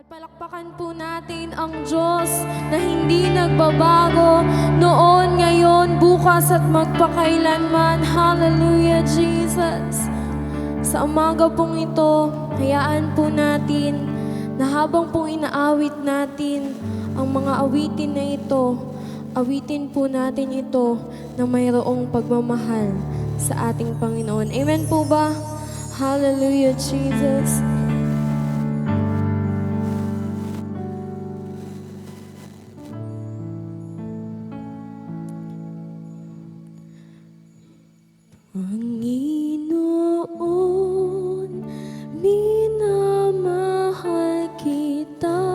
Palakpakan po natin ang Diyos na hindi nagbabago noon, ngayon, bukas at magpakailanman. Hallelujah, Jesus. Sa umaga pong ito, hayaan po natin na habang pong inaawit natin ang mga awitin na ito, awitin po natin ito na mayroong pagmamahal sa ating Panginoon. Amen po ba? Hallelujah, Jesus. Panginoon, minamahal kita,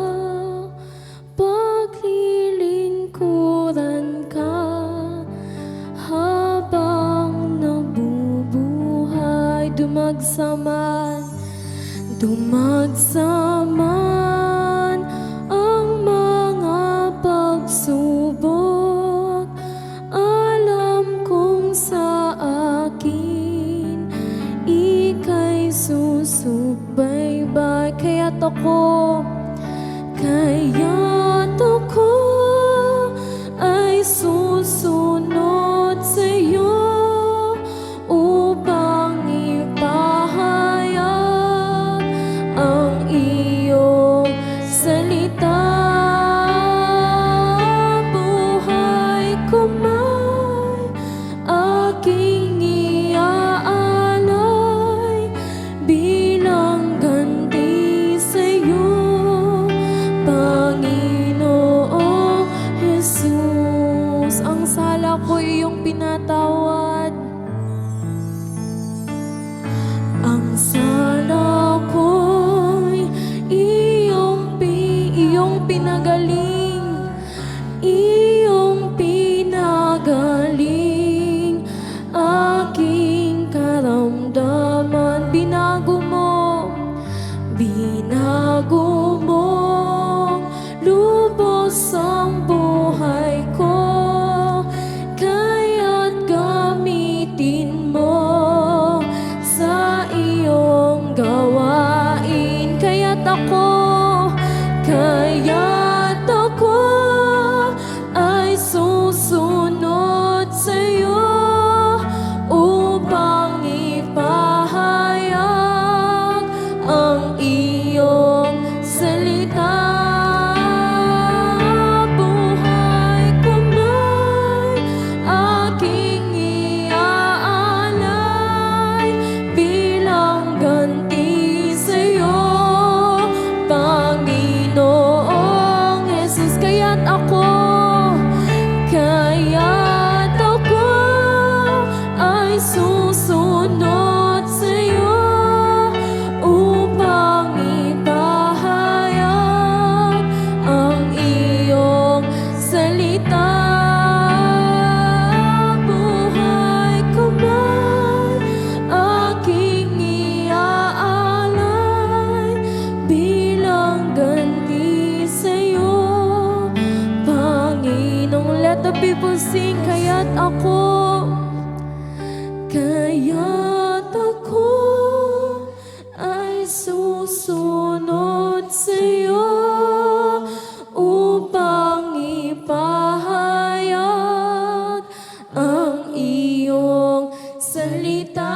paglilingkuran ka, habang nabubuhay, dumagsaman ang mga pagsubok. Alam kong sa akin ika'y susubaybay, kaya't ako ay susunod sa'yo upang ipahayag ang iyong salita. Buhay ko may aking iaalay bilang ganti sa'yo, Panginoong Jesus. Ang sala ko iyong pinatawad, ang sala ko'y iyong pinagaling, iyong pinagaling aking karamdaman. Binago mo lubos ang buhay ko, kaya't gamitin mo sa iyong gawain. Kaya't ako ay susunod sa'yo upang ipahayag ang iyong salita. Buhay ko may aking iaalay bilang ganti sa'yo, Panginoong Jesus. Kaya't ako ay susunod sa'yo upang ipahayag ang iyong salita. Buhay ko may aking iaalay bilang ganti sa'yo, Panginoong. Let the people sing. Kaya't ako ay susunod sa'yo upang ipahayag ang iyong salita.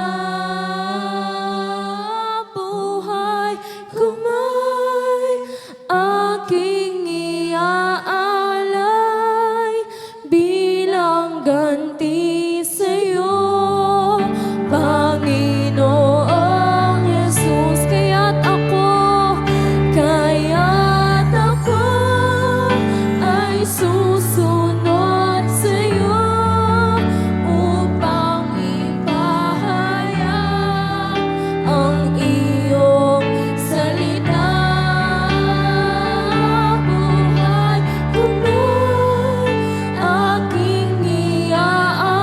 Buhay ko may aking iaalay bilang ganti sa'yo, Panginoong Jesus. Kaya't ako ay susunod sa'yo upang ipahayag ang iyong salita. Buhay ko may aking iaalay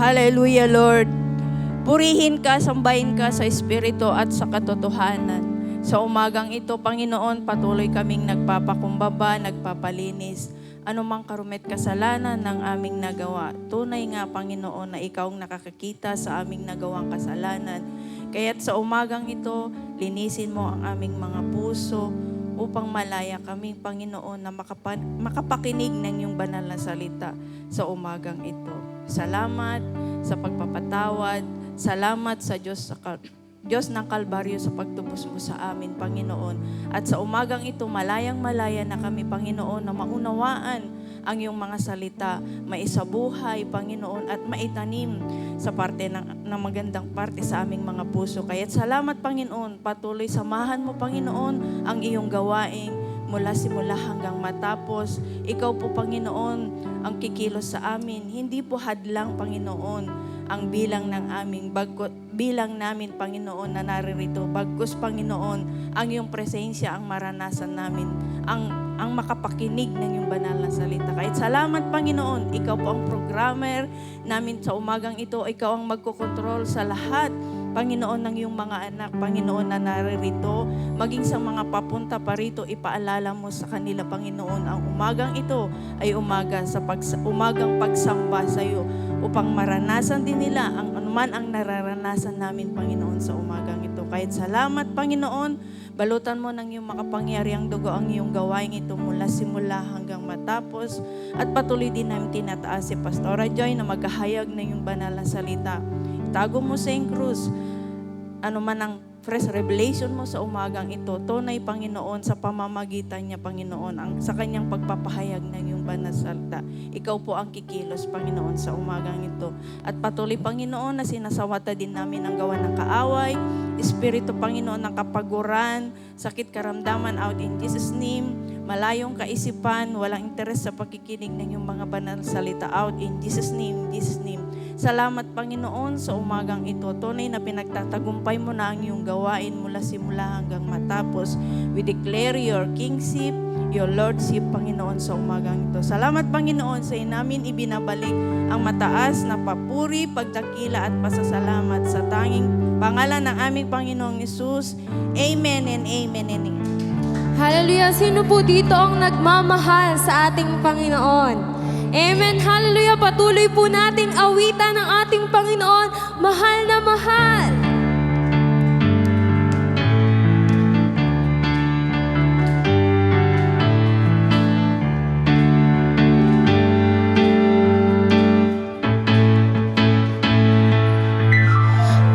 Hallelujah, Lord. Purihin ka, sambahin ka sa Espiritu at sa katotohanan. Sa umagang ito, Panginoon, patuloy kaming nagpapakumbaba, nagpapalinis. Anumang karumit kasalanan ng aming nagawa. Tunay nga, Panginoon, na Ikaw ang nakakakita sa aming nagawang kasalanan. Kaya't sa umagang ito, linisin mo ang aming mga puso upang malaya kami, Panginoon, na makapakinig ng iyong banal na salita sa umagang ito. Salamat sa pagpapatawad. Salamat sa Diyos ng Kalbaryo sa pagtubos mo sa amin, Panginoon. At sa umagang ito, malayang-malaya na kami, Panginoon, na maunawaan ang iyong mga salita, maisabuhay, Panginoon, at maitanim sa parte ng magandang parte sa aming mga puso. Kaya't salamat, Panginoon, patuloy samahan mo, Panginoon, ang iyong gawain mula simula hanggang matapos. Ikaw po, Panginoon, ang kikilos sa amin. Hindi po hadlang, Panginoon, ang bilang ng aming bilang namin, Panginoon, na naririto. Bagkus, Panginoon, ang iyong presensya ang maranasan namin, ang makapakinig ng iyong banal na salita. Kahit salamat, Panginoon, ikaw po ang programmer namin sa umagang ito. Ikaw ang magkokontrol sa lahat, Panginoon, ng iyong mga anak, Panginoon, na naririto. Maging sa mga papunta pa rito, ipaalala mo sa kanila, Panginoon, ang umagang ito ay umagang pagsamba sa iyo upang maranasan din nila ang anuman ang nararanasan namin, Panginoon, sa umagang ito. Kahit salamat, Panginoon, balutan mo ng iyong makapangyariang dugo ang iyong gawain ito mula simula hanggang matapos. At patuloy din namin tinataas si Pastora Joy na maghahayag ng iyong banal na salita. Itago mo sa iyong krus, ano man ang fresh revelation mo sa umagang ito. Tunay, Panginoon, sa pamamagitan niya, Panginoon, sa kanyang pagpapahayag ng iyong banal na salita. Ikaw po ang kikilos, Panginoon, sa umagang ito. At patuloy, Panginoon, na sinasawata din namin ang gawa ng kaaway, Espiritu, Panginoon, ng kapaguran, sakit, karamdaman, out in Jesus' name. Malayong kaisipan, walang interes sa pakikinig ng iyong mga banal salita, out in Jesus' name, Jesus' name. Salamat, Panginoon, sa umagang ito. Tunay na pinagtatagumpay mo na ang iyong gawain mula simula hanggang matapos. We declare your kingship, your lordship, Panginoon, sa umagang ito. Salamat, Panginoon, sa namin ibinabalik ang mataas na papuri, pagdakila at pasasalamat sa tanging pangalan ng aming Panginoong Hesus. Amen and amen and amen. Hallelujah! Sino po dito ang nagmamahal sa ating Panginoon? Amen! Hallelujah! Patuloy po nating awitan ng ating Panginoon, mahal na mahal.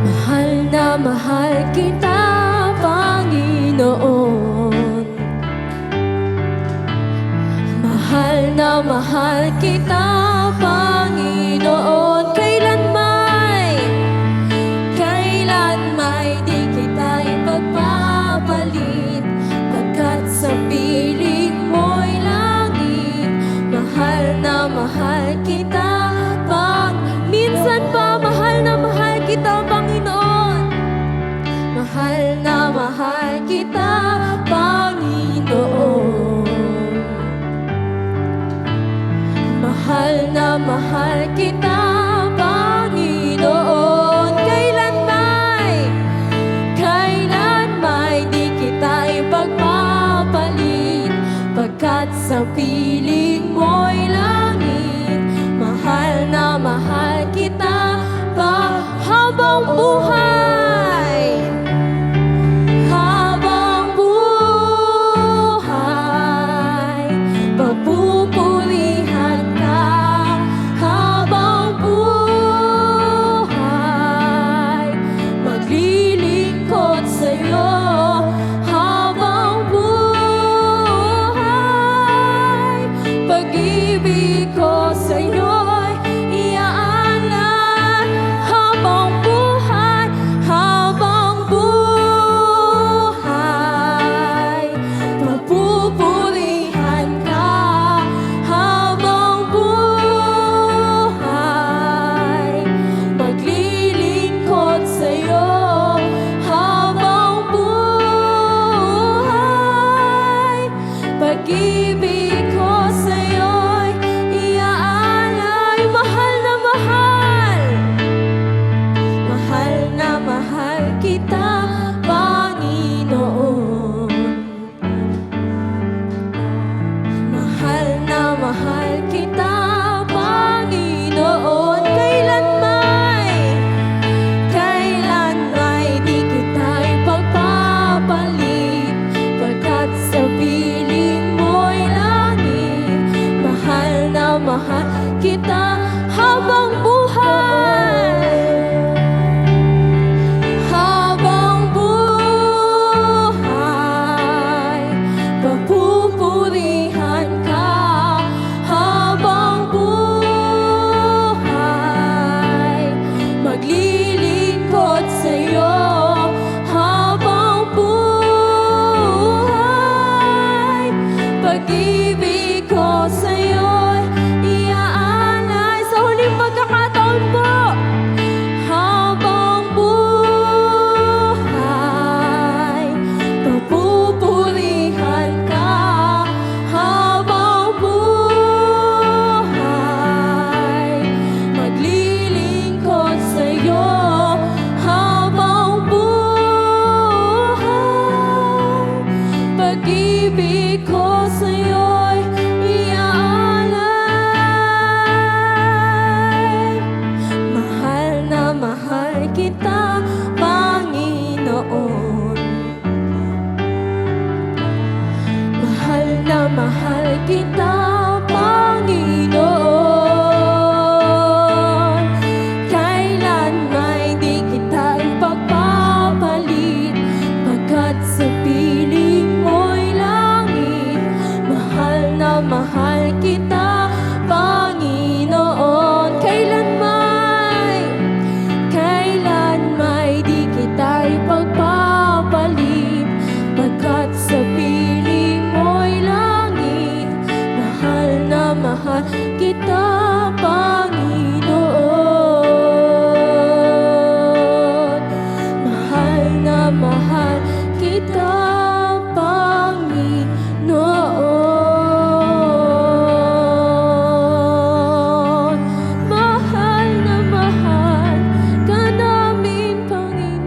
Mahal na mahal kita, Panginoon. Mahal na mahal kita, Panginoon. Kailanmay di kita ipagpapalit, pagkat sa piling mo'y langit. Mahal na mahal kita, minsan pa mahal na mahal kita, Panginoon. Mahal na mahal kita, Panginoon. Mahal na mahal kita, Panginoon. Kailanmay di kita ipagpapalit, pagkat sa piling mo'y langit. Mahal na mahal kita pa habang buhay. Habang buhay, pagpupurihan ka. Habang buhay, maglilingkod sa'yo. Habang buhay, pag-ibig ko sa'yo'y iaalay. Habang buhay, pagpupurihan ka. Habang buhay, maglilingkod sa'yo. Habang buhay, pag-ibig ko sa'yo'y iaalay. na mahal kita habang buhay. Habang buhay, papupurihan ka. Habang buhay, maglilingkod sa'yo. Habang buhay, pag-ibig ko sa'yo'y iaalay. Sa huling pagkakataon po, habang buhay, papupurihan ka. Habang buhay, maglilingkod sa'yo. Habang buhay, pag-ibig ko sa'yo'y iaalay. Mahal na mahal kita, Panginoon. Mahal na mahal kita, Panginoon. Kailan may di kita ipagpapalit, pagkat sa piling mo'y langit. Mahal na mahal kita, Panginoon. Kailan may di kita ipagpapalit, pagkat sa piling mo'y langit. Mahal na mahal kita, Panginoon. Mahal na mahal kita, Panginoon. Mahal na mahal ka namin, Panginoon.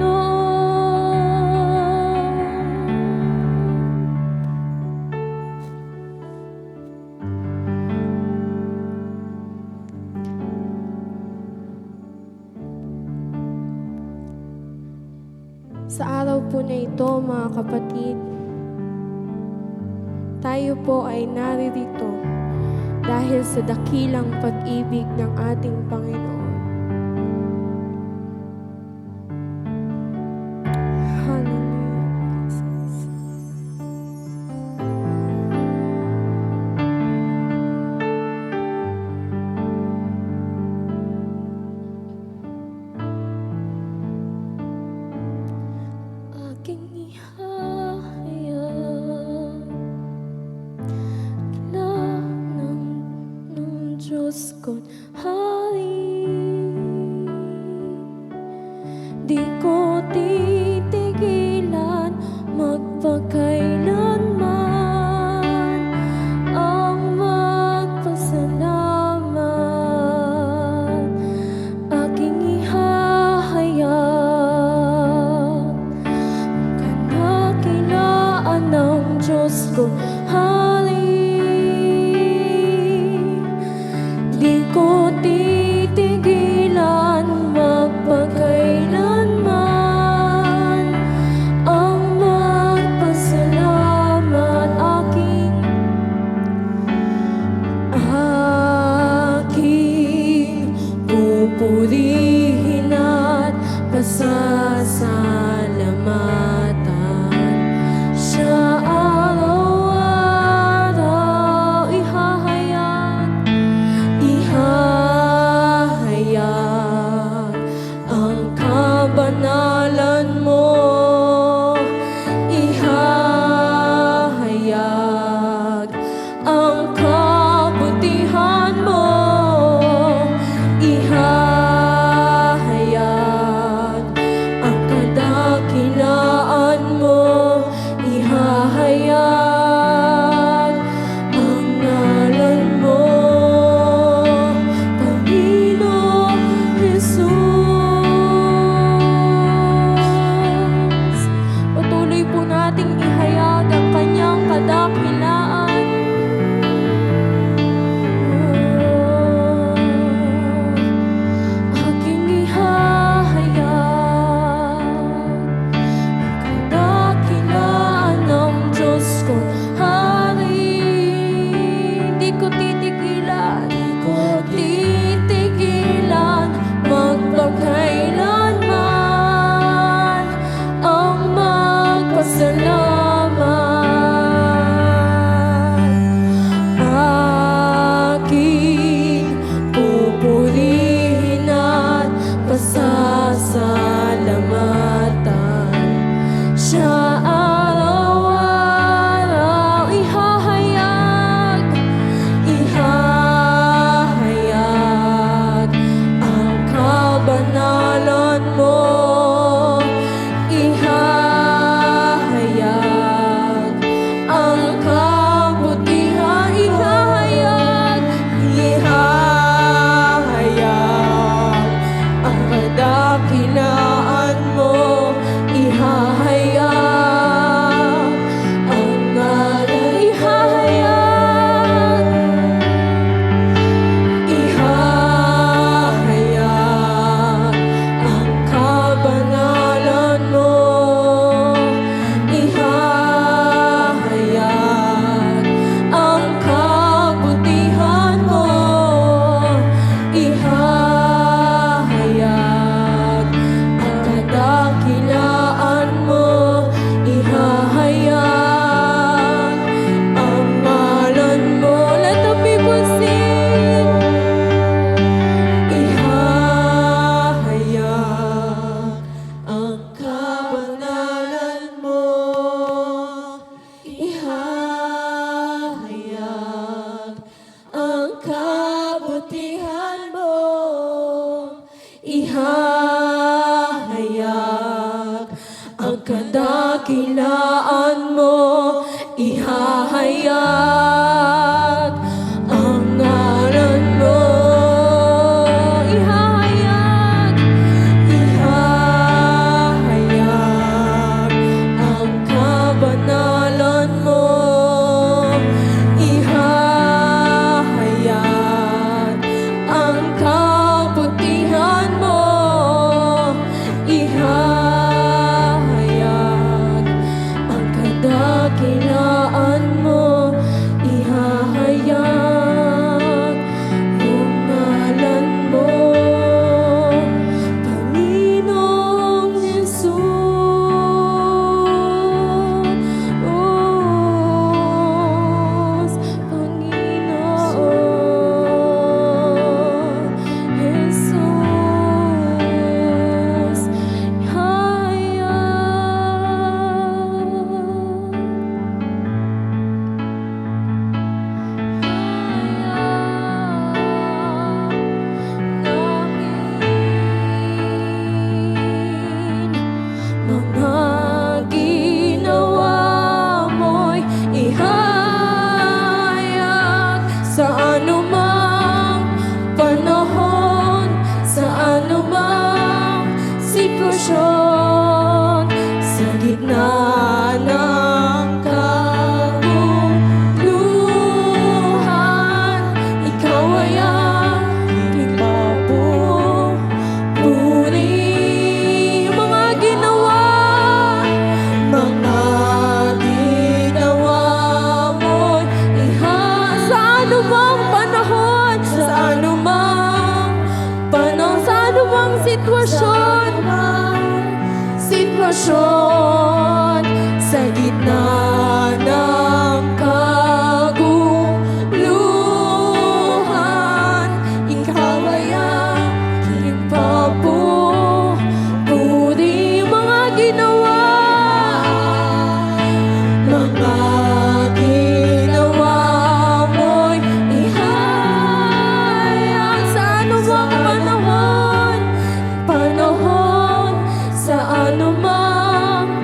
Sa araw po na ito, mga kapatid, tayo po ay naririto dahil sa dakilang pag-ibig ng ating Panginoon. Hallelujah, Jesus. Aking ihahayag ng Diyos ko't hari. Di ko titigilan magpakailanman ang magpasalamat. Aking ihahayag kadakilaan ng Diyos ko, hari. Di ko titigilan magpakailanman ang magpasalamat. Aking pupurihin at pasasalamatan siya araw-araw. Ihahayag ang kabanalan mo. Ihahayag ang kabutihan mo. Ihahayag ang kadakilaan mo. Ihahayag ang ngalan mo, Panginoong Jesus. Patuloy po nating ihayag ang kanyang kadakilaan. Aking ihahayag kadakilaan ng Diyos ko, hari. Di ko titigilan ihahayag ang ngalan mo. Ihahayag, ihahayag ang kabanalan mo. Ihahayag ang kabutihan mo. Ihahayag ang kadakilaan mo. Ihahayag yung ngalan mo, Panginoong Jesus. Panginoon Jesus. Mga ginawa mo'y ihayag sa anumang panahon, sa anumang sitwasyon, sa gitna ng kaguluhan. Ikaw ay aking papupuri. Mga ginawa mo'y sa anumang panahon, sa anumang sitwasyon, sa gitna ng kaguluhan. Ikaw ay aking papupuri. Mga ginawa mo'y ihayag sa anumang panahon, sa anumang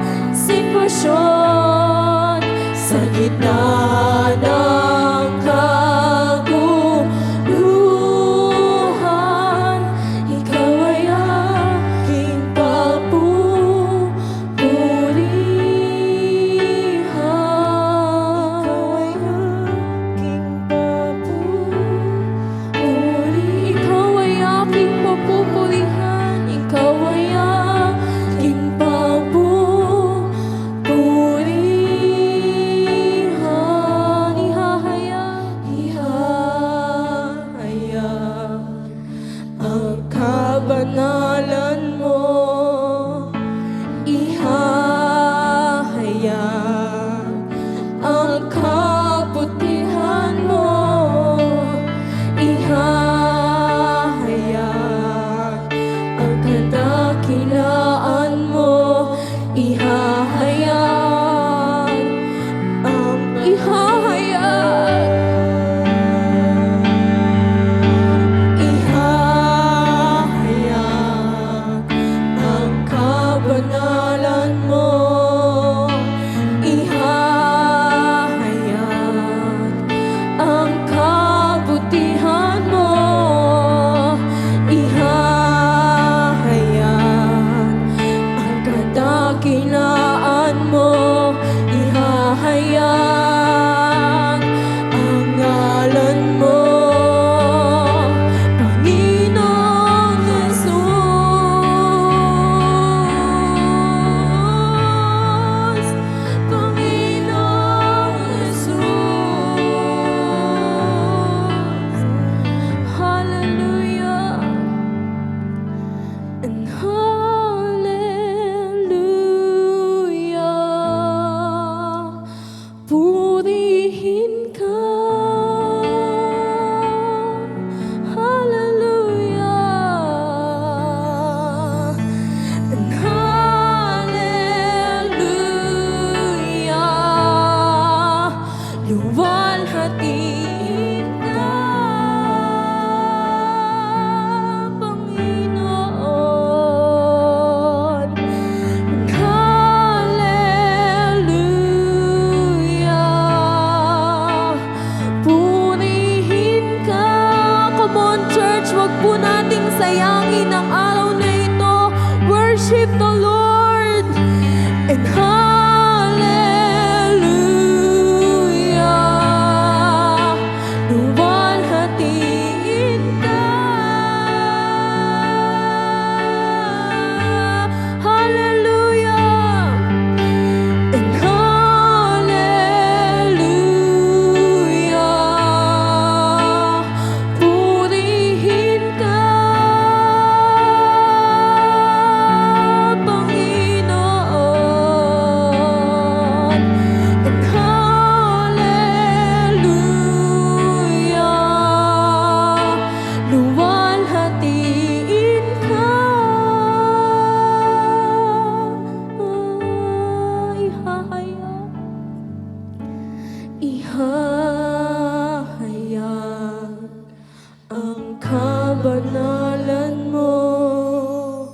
kabanalan mo,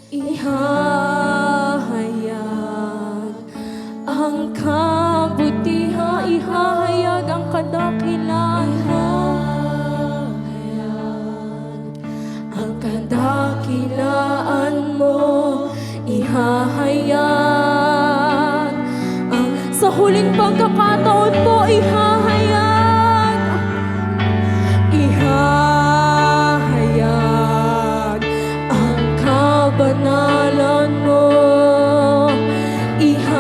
ihahayag ang kabutihan, ihahayag ang kadakilaan mo, ang kadakilaan mo, ihahayag ang sa huling pagkakataon mo, ihahayag, ihahayag ang kabanalan mo, ihahayag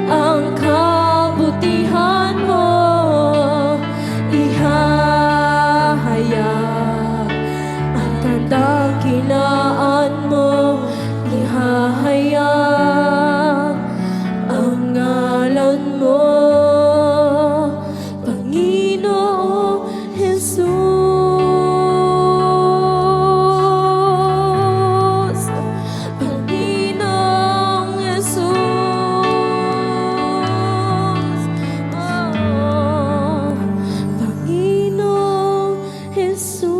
ang kabutihan mo, ihahayag ang kadakilaan mo, ihahayag ang ngalan mo, Panginoong Jesus. Panginoong Jesus. Oh, Panginoong Jesus.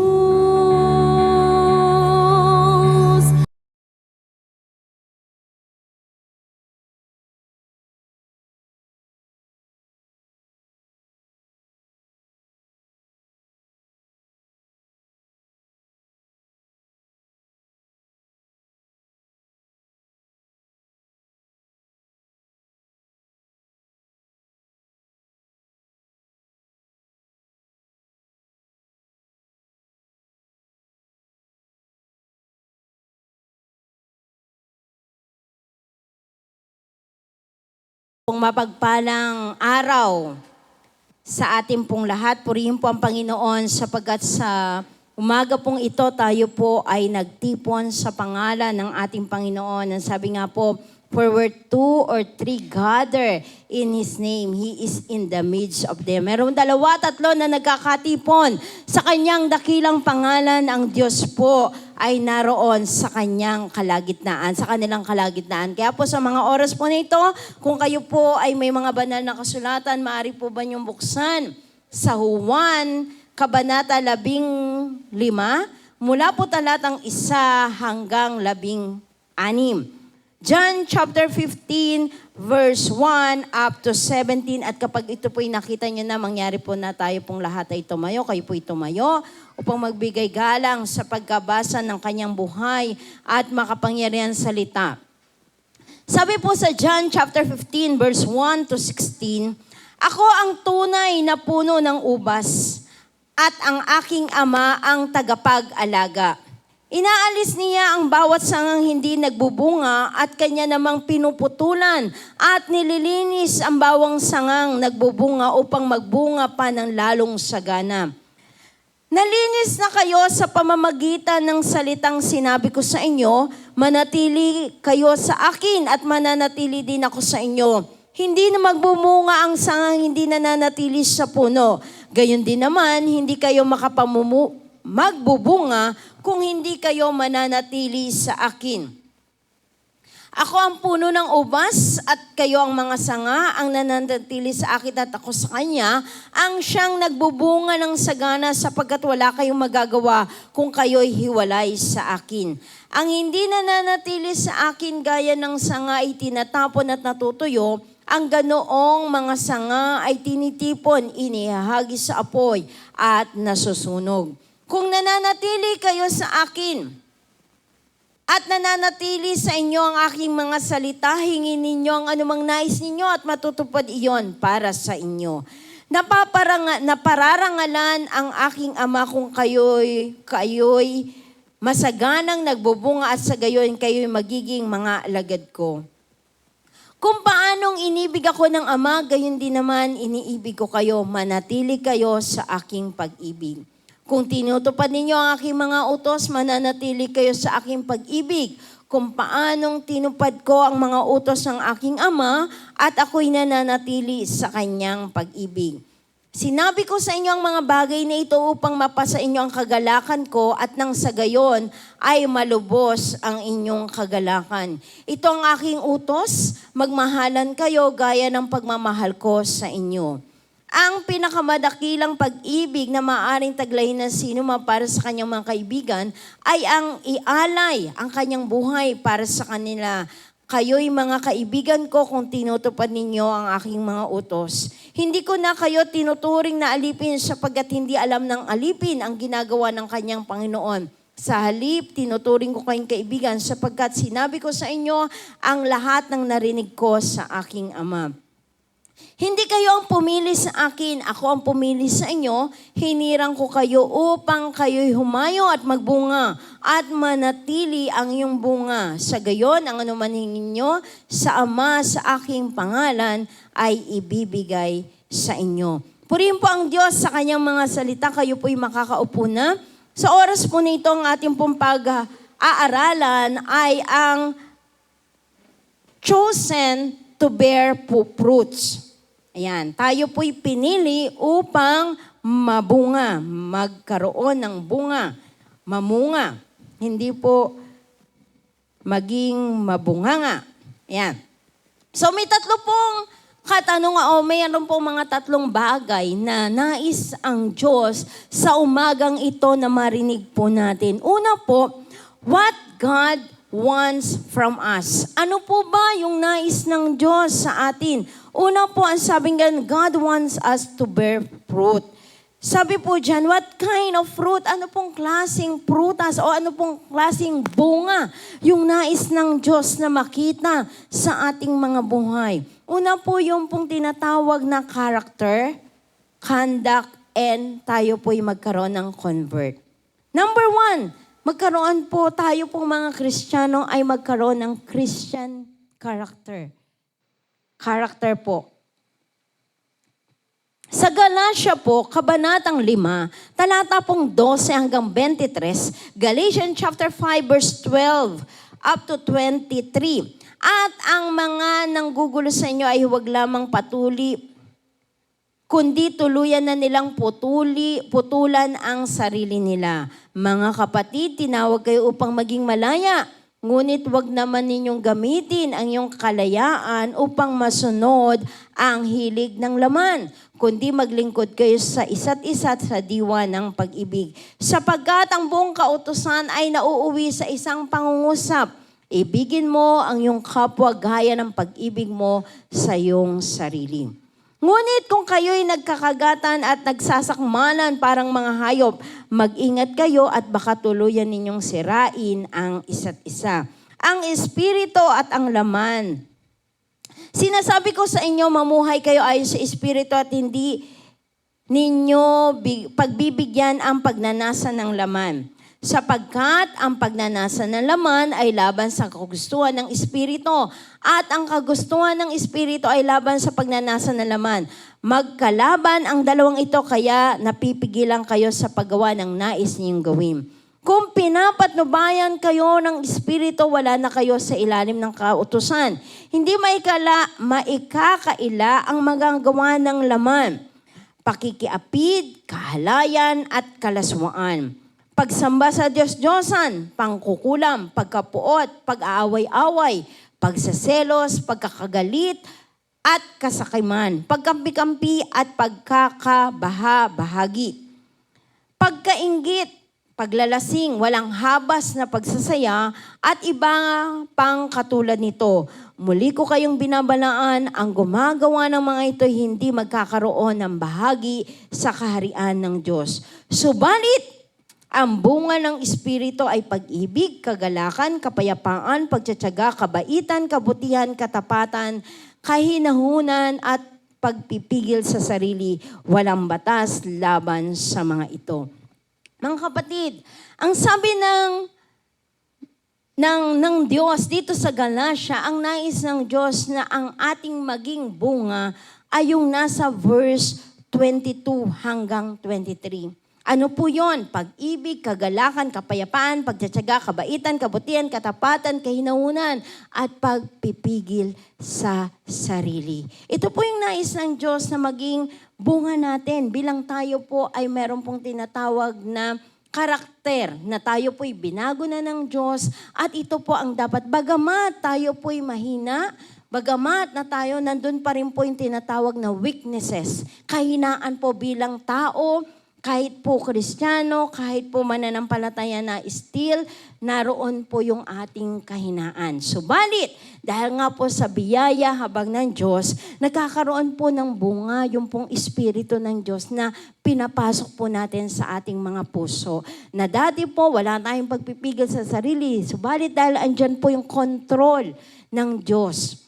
Pong mapagpalang araw sa ating pong lahat. Purihin po ang Panginoon sapagkat sa umaga pong ito tayo po ay nagtipon sa pangalan ng ating Panginoon. Ang sabi nga po, for where 2 or 3 gather in His name, He is in the midst of them. Meron 2, 3 na nagkakatipon sa kanyang dakilang pangalan. Ang Diyos po ay naroon sa kanyang kalagitnaan, sa kanilang kalagitnaan. Kaya po sa mga oras po nito, kung kayo po ay may mga banal na kasulatan, maaari po ba niyong buksan sa Juan, Kabanata 15, mula po talatang 1 hanggang 16. John chapter 15, verse 1 up to 17. At kapag ito po'y nakita nyo na, mangyari po na tayo pong lahat ay tumayo. Kayo po'y tumayo upang magbigay galang sa pagkabasa ng kanyang buhay at makapangyarihan salita. Sabi po sa John chapter 15, verse 1 to 16, ako ang tunay na puno ng ubas at ang aking ama ang tagapag-alaga. Inaalis niya ang bawat sangang hindi nagbubunga at kanya namang pinuputulan at nililinis ang bawang sangang nagbubunga upang magbunga pa ng lalong sagana. Nalinis na kayo sa pamamagitan ng salitang sinabi ko sa inyo, manatili kayo sa akin at mananatili din ako sa inyo. Hindi na magbumunga ang sangang hindi nananatili sa puno. Gayon din naman, hindi kayo magbubunga kung hindi kayo mananatili sa akin. Ako ang puno ng ubas at kayo ang mga sanga, ang nananatili sa akin at ako sa kanya, ang siyang nagbubunga ng sagana sapagkat wala kayong magagawa kung kayo'y hiwalay sa akin. Ang hindi nananatili sa akin gaya ng sanga ay tinatapon at natutuyo, ang ganoong mga sanga ay tinitipon, inihahagis sa apoy at nasusunog. Kung nananatili kayo sa akin at nananatili sa inyo ang aking mga salita, hingin ninyo ang anumang nais ninyo at matutupad iyon para sa inyo. Napararangalan ang aking ama kung kayo'y masaganang nagbubunga at sa gayon kayo'y magiging mga alagad ko. Kung paanong inibig ako ng ama, gayon din naman iniibig ko kayo, manatili kayo sa aking pag-ibig. Kung tinutupad ninyo ang aking mga utos, mananatili kayo sa aking pag-ibig. Kung paanong tinupad ko ang mga utos ng aking ama at ako'y nananatili sa kanyang pag-ibig. Sinabi ko sa inyo ang mga bagay na ito upang mapasa inyo ang kagalakan ko at nang sa gayon ay malubos ang inyong kagalakan. Ito ang aking utos, magmahalan kayo gaya ng pagmamahal ko sa inyo. Ang pinakamadakilang pag-ibig na maaaring taglayin ng sino man para sa kanyang mga kaibigan ay ang ialay ang kanyang buhay para sa kanila. Kayo'y mga kaibigan ko kung tinutupad ninyo ang aking mga utos. Hindi ko na kayo tinuturing na alipin sapagkat hindi alam ng alipin ang ginagawa ng kanyang Panginoon. Sa halip, tinuturing ko kayong kaibigan sapagkat sinabi ko sa inyo ang lahat ng narinig ko sa aking Ama. Hindi kayo ang pumili sa akin, ako ang pumili sa inyo. Hinirang ko kayo upang kayo'y humayo at magbunga at manatili ang iyong bunga. Sa gayon, ang anuman hingin nyo sa Ama sa aking pangalan ay ibibigay sa inyo. Purihin po ang Diyos sa kanyang mga salita. Kayo po'y makakaupo na. Sa oras po nito, ang ating pong pag-aaralan ay ang chosen to bear fruits. Ayan, tayo po'y pinili upang mabunga, magkaroon ng bunga, mamunga. Hindi po maging mabunganga. Ayan. So may tatlo pong katanungan o mayroon pong mga tatlong bagay na nais ang Diyos sa umagang ito na marinig po natin. Una po, what God wants from us. Ano po ba yung nais ng Diyos sa atin? Una po, ang sabing ganun, God wants us to bear fruit. Sabi po dyan, what kind of fruit? Ano pong klaseng prutas o ano pong klaseng bunga yung nais ng Diyos na makita sa ating mga buhay? Una po yung pong tinatawag na character, conduct, and tayo po'y magkaroon ng convert. Number one, magkaroon po tayo pong mga Kristiyano ay magkaroon ng Christian character. Character po. Sa Galatia po, Kabanatang 5, talata pong 12 hanggang 23, Galatians chapter 5 verse 12 up to 23. At ang mga nanggugulo sa inyo ay huwag lamang patuli, kundi tuluyan na nilang putulan ang sarili nila. Mga kapatid, tinawag kayo upang maging malaya. Ngunit wag naman ninyong gamitin ang iyong kalayaan upang masunod ang hilig ng laman, kundi maglingkod kayo sa isa't isa sa diwa ng pag-ibig. Sapagkat ang buong kautusan ay nauuwi sa isang pangungusap. Ibigin mo ang iyong kapwa gaya ng pag-ibig mo sa iyong sarili. Ngunit kung kayo'y nagkakagatan at nagsasakmalan parang mga hayop, mag-ingat kayo at baka tuluyan ninyong sirain ang isa't isa. Ang espiritu at ang laman. Sinasabi ko sa inyo, mamuhay kayo ayon sa espiritu at hindi ninyo pagbibigyan ang pagnanasa ng laman. Sapagkat ang pagnanasa ng laman ay laban sa kagustuhan ng Espiritu at ang kagustuhan ng Espiritu ay laban sa pagnanasa ng laman. Magkalaban ang dalawang ito kaya napipigilan kayo sa paggawa ng nais niyong gawin. Kung pinapatnubayan kayo ng Espiritu, wala na kayo sa ilalim ng kautusan. Hindi maikakaila ang magagawa ng laman. Pakikiapid, kahalayan at kalaswaan. Pagsamba sa Diyos-Diyosan, pangkukulam, pagkapuot, pag-aaway-away, pagsaselos, pagkakagalit, at kasakiman, pagkampi-kampi at pagkakabaha-bahagi. Pagkainggit, paglalasing, walang habas na pagsasaya, at iba pang katulad nito. Muli ko kayong binabalaan, ang gumagawa ng mga ito hindi magkakaroon ng bahagi sa kaharian ng Diyos. Subalit, ang bunga ng Espiritu ay pag-ibig, kagalakan, kapayapaan, pagtsatsaga, kabaitan, kabutihan, katapatan, kahinahunan, at pagpipigil sa sarili. Walang batas laban sa mga ito. Mga kapatid, ang sabi ng Diyos dito sa Galatia, ang nais ng Diyos na ang ating maging bunga ay yung nasa verse 22 hanggang 23. Ano po yon? Pag-ibig, kagalakan, kapayapaan, pagtsatsaga, kabaitan, kabutihan, katapatan, kahinahunan, at pagpipigil sa sarili. Ito po yung nais ng Diyos na maging bunga natin bilang tayo po ay meron pong tinatawag na karakter na tayo po'y binago na ng Diyos at ito po ang dapat. Bagamat tayo po'y mahina, Bagamat na tayo, nandun pa rin po yung tinatawag na weaknesses. Kahinaan po bilang tao, kahit po Kristiyano, kahit po mananampalataya na still, naroon po yung ating kahinaan. Subalit, dahil nga po sa biyaya habang ng Diyos, nagkakaroon po ng bunga yung pong Espiritu ng Diyos na pinapasok po natin sa ating mga puso. Na dati po, wala tayong pagpipigil sa sarili. Subalit dahil andyan po yung control ng Diyos.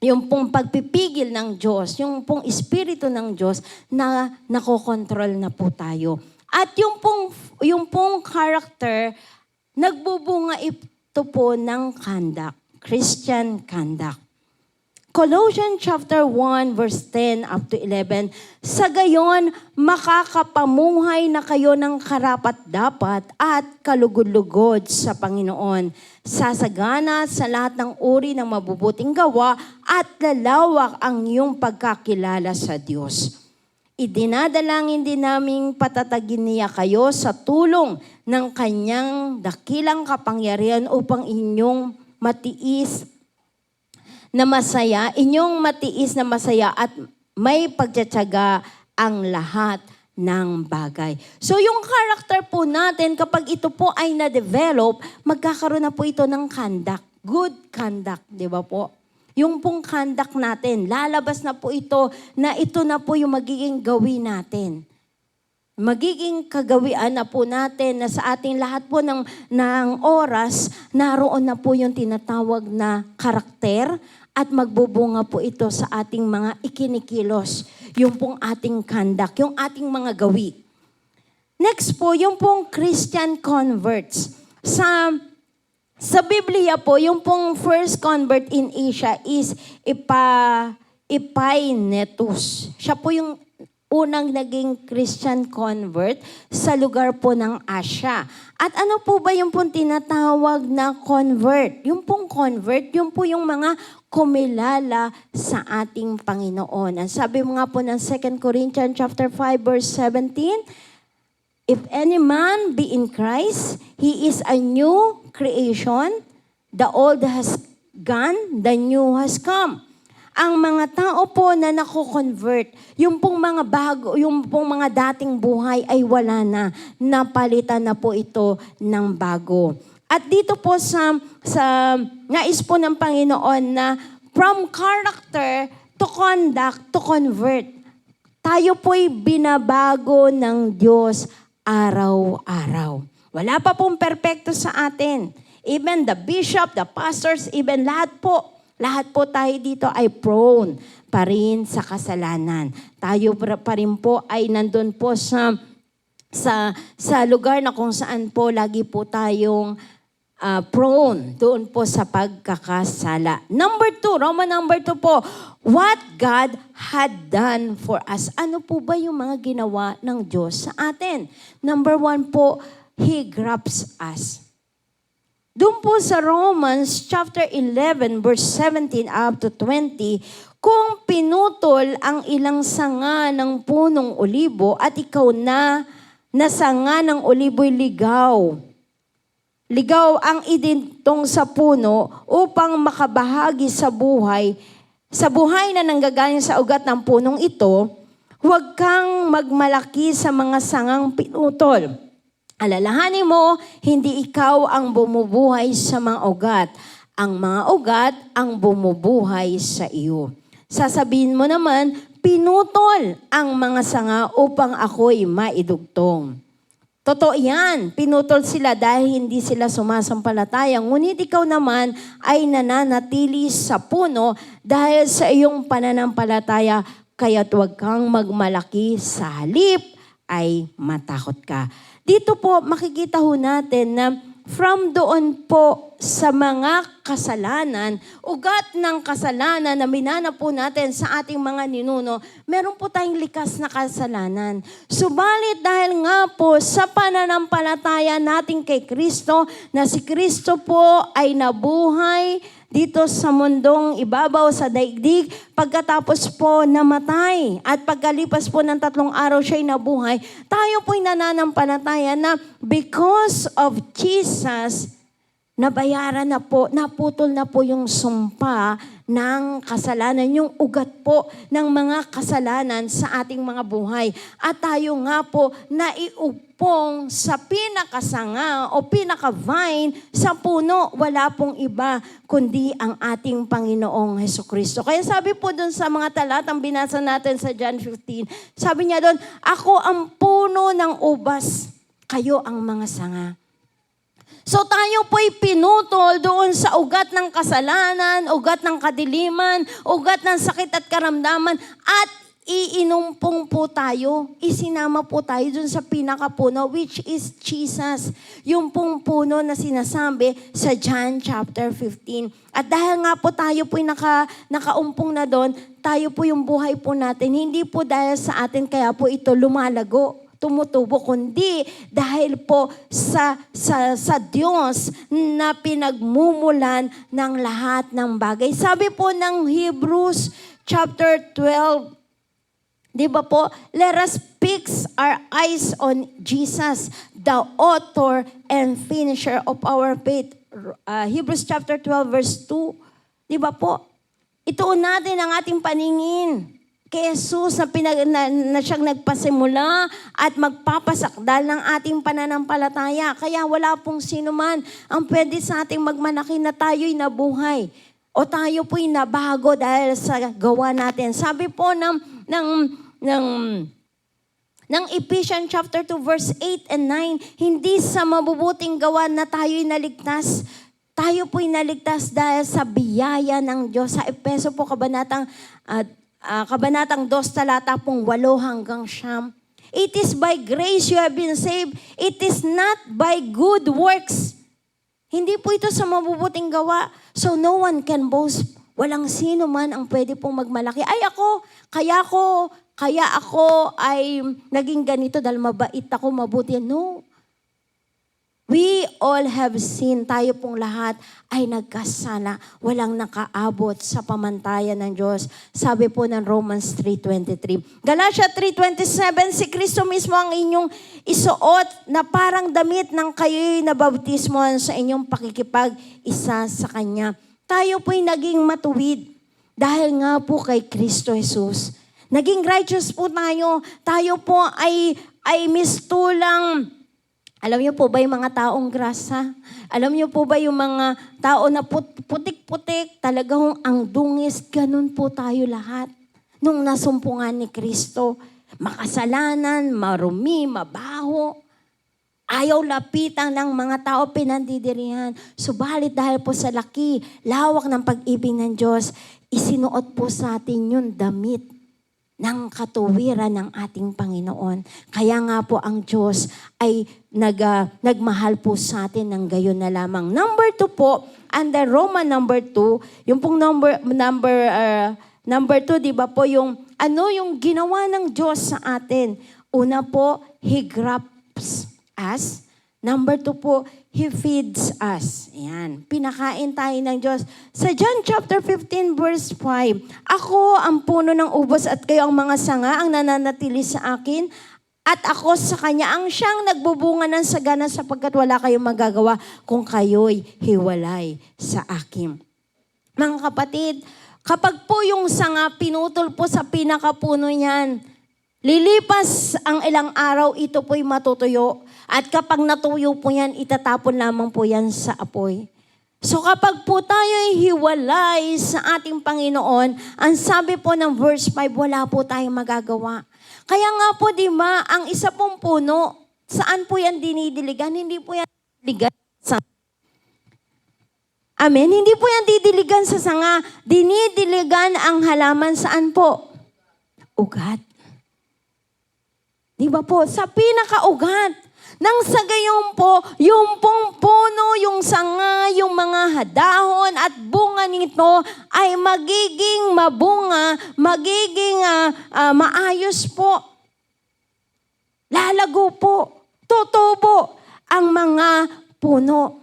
Yung pong pagpipigil ng Diyos, yung pong Espiritu ng Diyos na nakokontrol na po tayo. At yung pong character, nagbubunga ito po ng conduct, Christian conduct. Colossians chapter 1 verse 10 up to 11, sa gayon, makakapamuhay na kayo ng karapat-dapat at kalugod-lugod sa Panginoon. Sasagana sa lahat ng uri ng mabubuting gawa at lalawak ang iyong pagkakilala sa Diyos. Idinadalangin din naming patatagin niya kayo sa tulong ng kanyang dakilang kapangyarihan upang inyong matiis na masaya, inyong matiis na masaya at may pagtsatsaga ang lahat ng bagay. So yung character po natin, kapag ito po ay na-develop, magkakaroon na po ito ng conduct. Good conduct, di ba po? Yung pong conduct natin, lalabas na po ito na ito na po yung magiging gawin natin. Magiging kagawian na po natin na sa ating lahat po ng oras, naroon na po yung tinatawag na karakter at magbubunga po ito sa ating mga ikinikilos, yung pong ating conduct, yung ating mga gawi. Next po, yung pong Christian converts. Sa Biblia po, yung pong first convert in Asia is Epainetus. Siya po yung unang naging Christian convert sa lugar po ng Asia. At ano po ba yung pong tinatawag na convert? Yung pong convert, yung po yung mga kumilala sa ating Panginoon. Ang sabi mo nga po ng 2 Corinthians chapter 5 verse 17, if any man be in Christ, he is a new creation. The old has gone, the new has come. Ang mga tao po na nako-convert, yung pong mga bago, yung pong mga dating buhay ay wala na. Napalitan na po ito ng bago. At dito po sa nais po ng Panginoon na from character to conduct to convert. Tayo po'y binabago ng Diyos araw-araw. Wala pa pong perpekto sa atin. Even the bishop, the pastors, even lahat po tayo dito ay prone pa rin sa kasalanan. Tayo pa rin po ay nandun po sa lugar na kung saan po lagi po tayong prone doon po sa pagkakasala. Number 2, Roman number 2 po, what God had done for us. Ano po ba yung mga ginawa ng Diyos sa atin? Number 1 po, He grabs us. Doon po sa Romans chapter 11 verse 17 up to 20, kung pinutol ang ilang sanga ng punong olibo at ikaw na sanga ng olibo'y ligaw. Ligaw ang idintong sa puno upang makabahagi sa buhay na nanggagaling sa ugat ng punong ito, huwag kang magmalaki sa mga sangang pinutol. Alalahanin mo, hindi ikaw ang bumubuhay sa mga ugat. Ang mga ugat ang bumubuhay sa iyo. Sasabihin mo naman, pinutol ang mga sanga upang ako'y maidugtong. Totoo yan, pinutol sila dahil hindi sila sumasampalataya. Ngunit ikaw naman ay nananatili sa puno dahil sa iyong pananampalataya, kaya't huwag kang magmalaki sa halip ay matakot ka. Dito po makikita ho natin na from doon po sa mga kasalanan, ugat ng kasalanan na minana po natin sa ating mga ninuno, meron po tayong likas na kasalanan. Subalit dahil nga po sa pananampalataya natin kay Kristo, na si Kristo po ay nabuhay dito sa mundong ibabaw sa daigdig, pagkatapos po namatay at pagkalipas po ng 3 araw siya'y nabuhay, tayo po'y nananampalataya na because of Jesus, nabayaran na po, naputol na po yung sumpa ng kasalanan, yung ugat po ng mga kasalanan sa ating mga buhay. At tayo nga po naiupong sa pinakasanga o pinaka-vine sa puno. Wala pong iba kundi ang ating Panginoong Hesukristo. Kaya sabi po dun sa mga talatang binasa natin sa John 15, sabi niya doon, ako ang puno ng ubas, kayo ang mga sanga. So tayo po'y pinutol doon sa ugat ng kasalanan, ugat ng kadiliman, ugat ng sakit at karamdaman, at iinumpong po tayo, isinama po tayo doon sa pinakapuno, which is Jesus. Yung pong puno na sinasabi sa John chapter 15. At dahil nga po tayo po'y nakaumpong na doon, tayo po yung buhay po natin, hindi po dahil sa atin kaya po ito lumalago, tumutubo, kundi dahil po sa Diyos na pinagmumulan ng lahat ng bagay. Sabi po ng Hebrews chapter 12, di ba po? Let us fix our eyes on Jesus, the author and finisher of our faith. Hebrews chapter 12 verse 2. Di ba po? Ituon natin ang ating paningin kay Jesus na siyang nagpasimula at magpapasakdal ng ating pananampalataya. Kaya wala pong sino man ang pwede sa ating magmalaki na tayo'y nabuhay o tayo po'y nabago dahil sa gawa natin. Sabi po ng Ephesians chapter 2 verse 8 and 9, hindi sa mabubuting gawa na tayo'y naligtas. Tayo po'y naligtas dahil sa biyaya ng Diyos. Sa Efeso po, Kabanatang 2, talata pong 8 hanggang 9. It is by grace you have been saved. It is not by good works. Hindi po ito sa mabubuting gawa. So no one can boast. Walang sino man ang pwede pong magmalaki. Ay kaya ako ay naging ganito dahil mabait ako, mabuti. No. We all have sinned. Tayo pong lahat ay nagkasala. Walang nakaabot sa pamantayan ng Diyos. Sabi po ng Romans 3:23. Galatia 3:27, si Kristo mismo ang inyong isuot na parang damit ng kayo'y nabautismohan sa inyong pakikipag-isa sa Kanya. Tayo po'y naging matuwid dahil nga po kay Kristo Jesus. Naging righteous po tayo. Tayo po ay mistulang. Alam niyo po ba yung mga taong grasa? Alam niyo po ba yung mga tao na putik-putik, talagang ang dungis, ganun po tayo lahat. Nung nasumpungan ni Kristo, makasalanan, marumi, mabaho, ayaw lapitan ng mga tao, pinandidirihan. Subalit dahil po sa lawak ng pag-ibig ng Diyos, isinuot po sa atin yung damit ng katuwiran ng ating Panginoon. Kaya nga po ang Diyos ay nagmahal po sa atin ng gayon na lamang. Number 2 po, under Roman number 2, yung pong number 2, di ba po, yung ginawa ng Diyos sa atin. Una po, He grabs us. Number 2 po, He feeds us. Ayan. Pinakain tayo ng Diyos. Sa John chapter 15 verse 5, ako ang puno ng ubos at kayo ang mga sanga ang nananatili sa akin at ako sa Kanya ang siyang nagbubunga ng sagana sapagkat wala kayong magagawa kung kayo'y hiwalay sa akin. Mga kapatid, kapag po yung sanga pinutol po sa pinakapuno niyan, lilipas ang ilang araw, ito po'y matutuyo. At kapag natuyo po yan, itatapon lamang po yan sa apoy. So kapag po tayo ay hiwalay sa ating Panginoon, ang sabi po ng verse 5, wala po tayong magagawa. Kaya nga po, di ba, ang isa pong puno, saan po yan dinidiligan? Hindi po yan didiligan sa Amen? Hindi po yan didiligan sa sanga. Dinidiligan ang halaman saan po? Ugat. Di ba po? Sa pinakaugat. Nang sa gayon po, yung pong puno, yung sanga, yung mga dahon at bunga nito ay magiging mabunga, magiging maayos po. Lalago po, tutubo ang mga puno.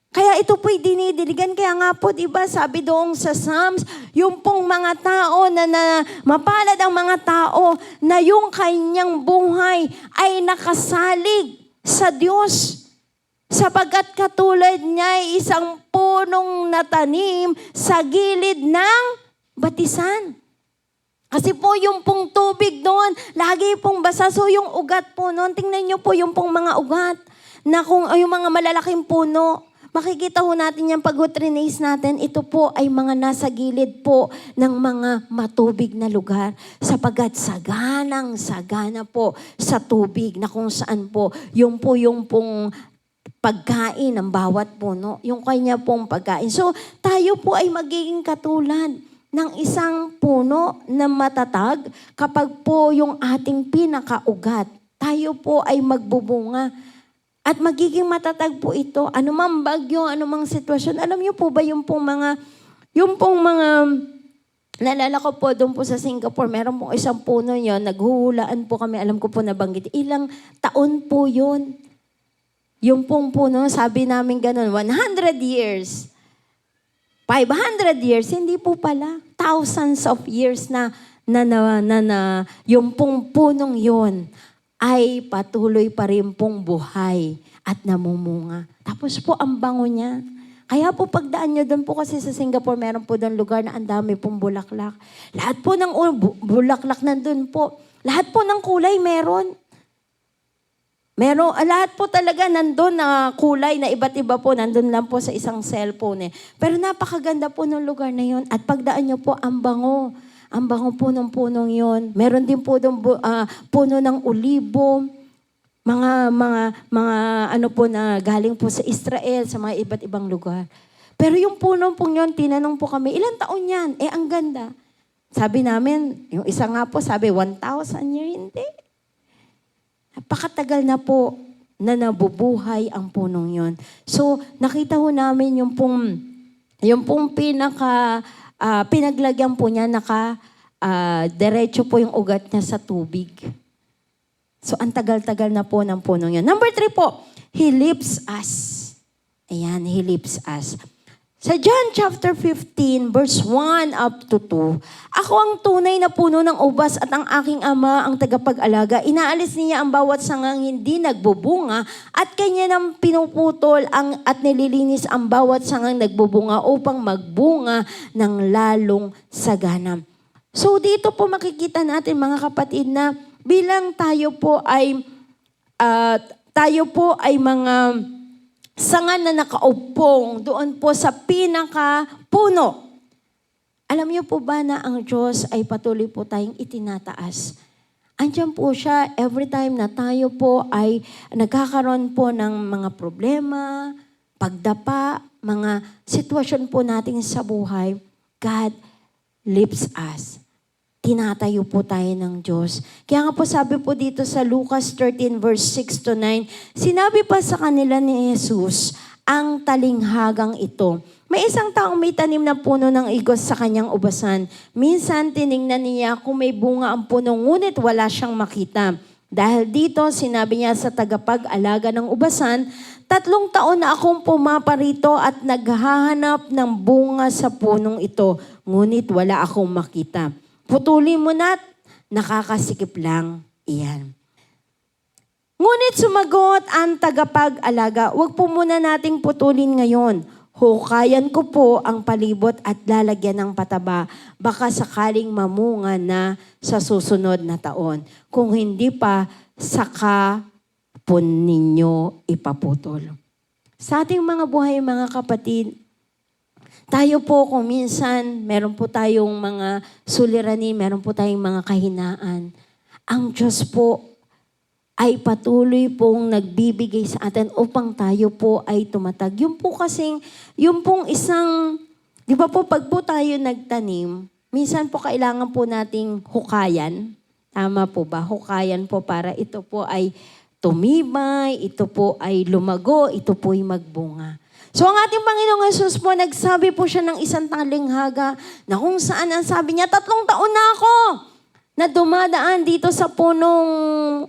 Kaya ito po'y dinidiligan. Kaya nga po, di ba, sabi doong sa Psalms, yung pong mga tao na mapalad ang mga tao na yung kanyang buhay ay nakasalig sa Diyos. sapagkat katulad niya ay isang punong natanim sa gilid ng batisan. Kasi po yung pong tubig doon, lagi pong basa. So yung ugat po noon, tingnan niyo po yung pong mga ugat na kung yung mga malalaking puno, makikita ho natin yung pag-trinace natin, ito po ay mga nasa gilid po ng mga matubig na lugar. Sapagkat sagana po sa tubig na kung saan po, yung pong pagkain ng bawat puno, yung kanya pong pagkain. So tayo po ay magiging katulad ng isang puno na matatag kapag po yung ating pinakaugat, tayo po ay magbubunga. At magiging matatag po ito, anumang bagyo, anumang sitwasyon. Alam niyo po ba yung pong mga, naalala ko po doon po sa Singapore, meron pong isang puno yon, naghuhulaan po kami, alam ko po nabanggit. Ilang taon po yun. Yung pong puno, sabi namin ganun, 100 years. 500 years, hindi po pala. Thousands of years na yung pong punong yun ay patuloy pa rin pong buhay at namumunga. Tapos po ang bango niya. Kaya po pagdaan nyo doon po kasi sa Singapore, meron po doon lugar na ang dami pong bulaklak. Lahat po ng bulaklak nandun po. Lahat po ng kulay meron. Lahat po talaga nandun na kulay na iba't iba po, nandun lang po sa isang cellphone. Pero napakaganda po ng lugar na yun. At pagdaan nyo po, ang bango. Ang bango po ng punong yon. Meron din po doon puno ng olibo, mga ano po na galing po sa Israel, sa mga iba't ibang lugar. Pero yung puno po yon, tinanong po kami, ilang taon yan? Ang ganda. Sabi namin, yung isa nga po, sabi 1,000 year, hindi. Napakatagal na po na nabubuhay ang punong yon. So, nakita ho namin yung pong pinaglagyan po niya, diretso po yung ugat niya sa tubig. So, ang tagal-tagal na po ng punong yun. Number 3 po, He lifts us. Ayan, He lifts us. Sa John chapter 15, verse 1 up to 2, ako ang tunay na puno ng ubas at ang aking ama ang tagapag-alaga. Inaalis niya ang bawat sangang hindi nagbubunga at kanya nang pinuputol at nililinis ang bawat sangang nagbubunga upang magbunga ng lalong sagana. So dito po makikita natin mga kapatid na bilang tayo po ay mga sanga na nakaupong doon po sa pinaka-puno. Alam niyo po ba na ang Diyos ay patuloy po tayong itinataas? Andiyan po siya every time na tayo po ay nagkakaroon po ng mga problema, pagdapa, mga sitwasyon po natin sa buhay. God lifts us. Tinatayo po tayo ng Diyos. Kaya nga po sabi po dito sa Lucas 13 verse 6 to 9, sinabi pa sa kanila ni Jesus ang talinghagang ito. May isang taong may tanim na puno ng igos sa kanyang ubasan. Minsan tiningnan niya kung may bunga ang puno, ngunit wala siyang makita. Dahil dito, sinabi niya sa tagapag-alaga ng ubasan, 3 taon na akong pumaparito at naghahanap ng bunga sa punong ito, ngunit wala akong makita. Putulin mo na't nakakasikip lang iyan. Ngunit sumagot ang tagapag-alaga, huwag po muna nating putulin ngayon. Hukayan ko po ang palibot at lalagyan ng pataba. Baka sakaling mamunga na sa susunod na taon. Kung hindi pa, saka po ninyo ipaputol. Sa ating mga buhay, mga kapatid, tayo po kung minsan, meron po tayong mga suliranin, meron po tayong mga kahinaan. Ang Diyos po ay patuloy pong nagbibigay sa atin upang tayo po ay tumatag. Yung po kasing, yung pong isang, di ba po pag po tayo nagtanim, minsan po kailangan po nating hukayan. Tama po ba? Hukayan po para ito po ay tumibay, ito po ay lumago, ito po ay magbunga. So ang ating Panginoong Jesus po, nagsabi po siya ng isang talinghaga na kung saan ang sabi niya, 3 taon na ako na dumadaan dito sa punong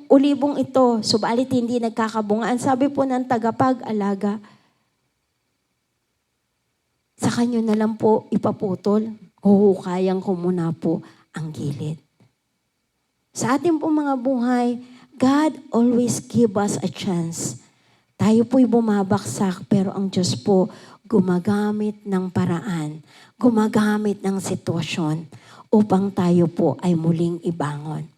ulibong ito. Subalit hindi nagkakabunga. Ang sabi po ng tagapag-alaga, sa kanyo na lang po ipaputol. Huhukayan ko muna po ang gilid. Sa ating po mga buhay, God always give us a chance. Tayo po'y bumabaksak, pero ang Diyos po gumagamit ng paraan, gumagamit ng sitwasyon upang tayo po ay muling ibangon.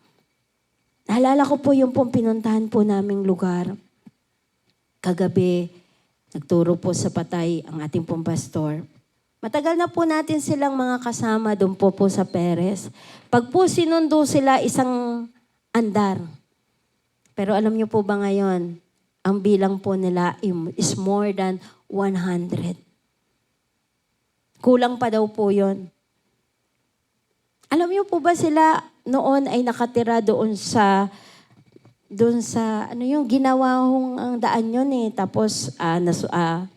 Naalala ko po yung pong pinuntahan po naming lugar. Kagabi, nagturo po sa Patay ang ating pong pastor. Matagal na po natin silang mga kasama doon po sa Perez. Pag po sinundo sila, isang andar. Pero alam niyo po ba ngayon, ang bilang po nila is more than 100. Kulang pa daw po yun. Alam niyo po ba sila noon ay nakatira doon sa ano yung ginawa hong ang daan yun eh. Tapos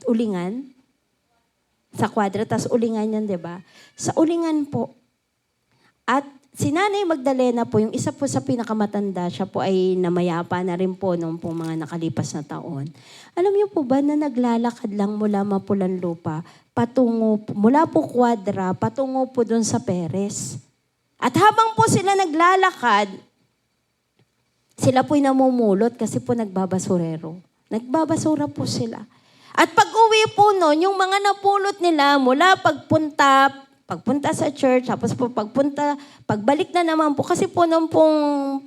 ulingan. Sa kwadra, tapos ulingan yun, di ba? Sa ulingan po. At si Nanay Magdalena po, yung isa po sa pinakamatanda, siya po ay namayapa na rin po noong po mga nakalipas na taon. Alam niyo po ba na naglalakad lang mula Mapulanlupa, mula po kwadra, patungo po doon sa Perez. At habang po sila naglalakad, sila po'y namumulot kasi po nagbabasurero. Nagbabasura po sila. At pag-uwi po noon, yung mga napulot nila mula pagpunta sa church, tapos po pagbalik na naman po, kasi po noong pong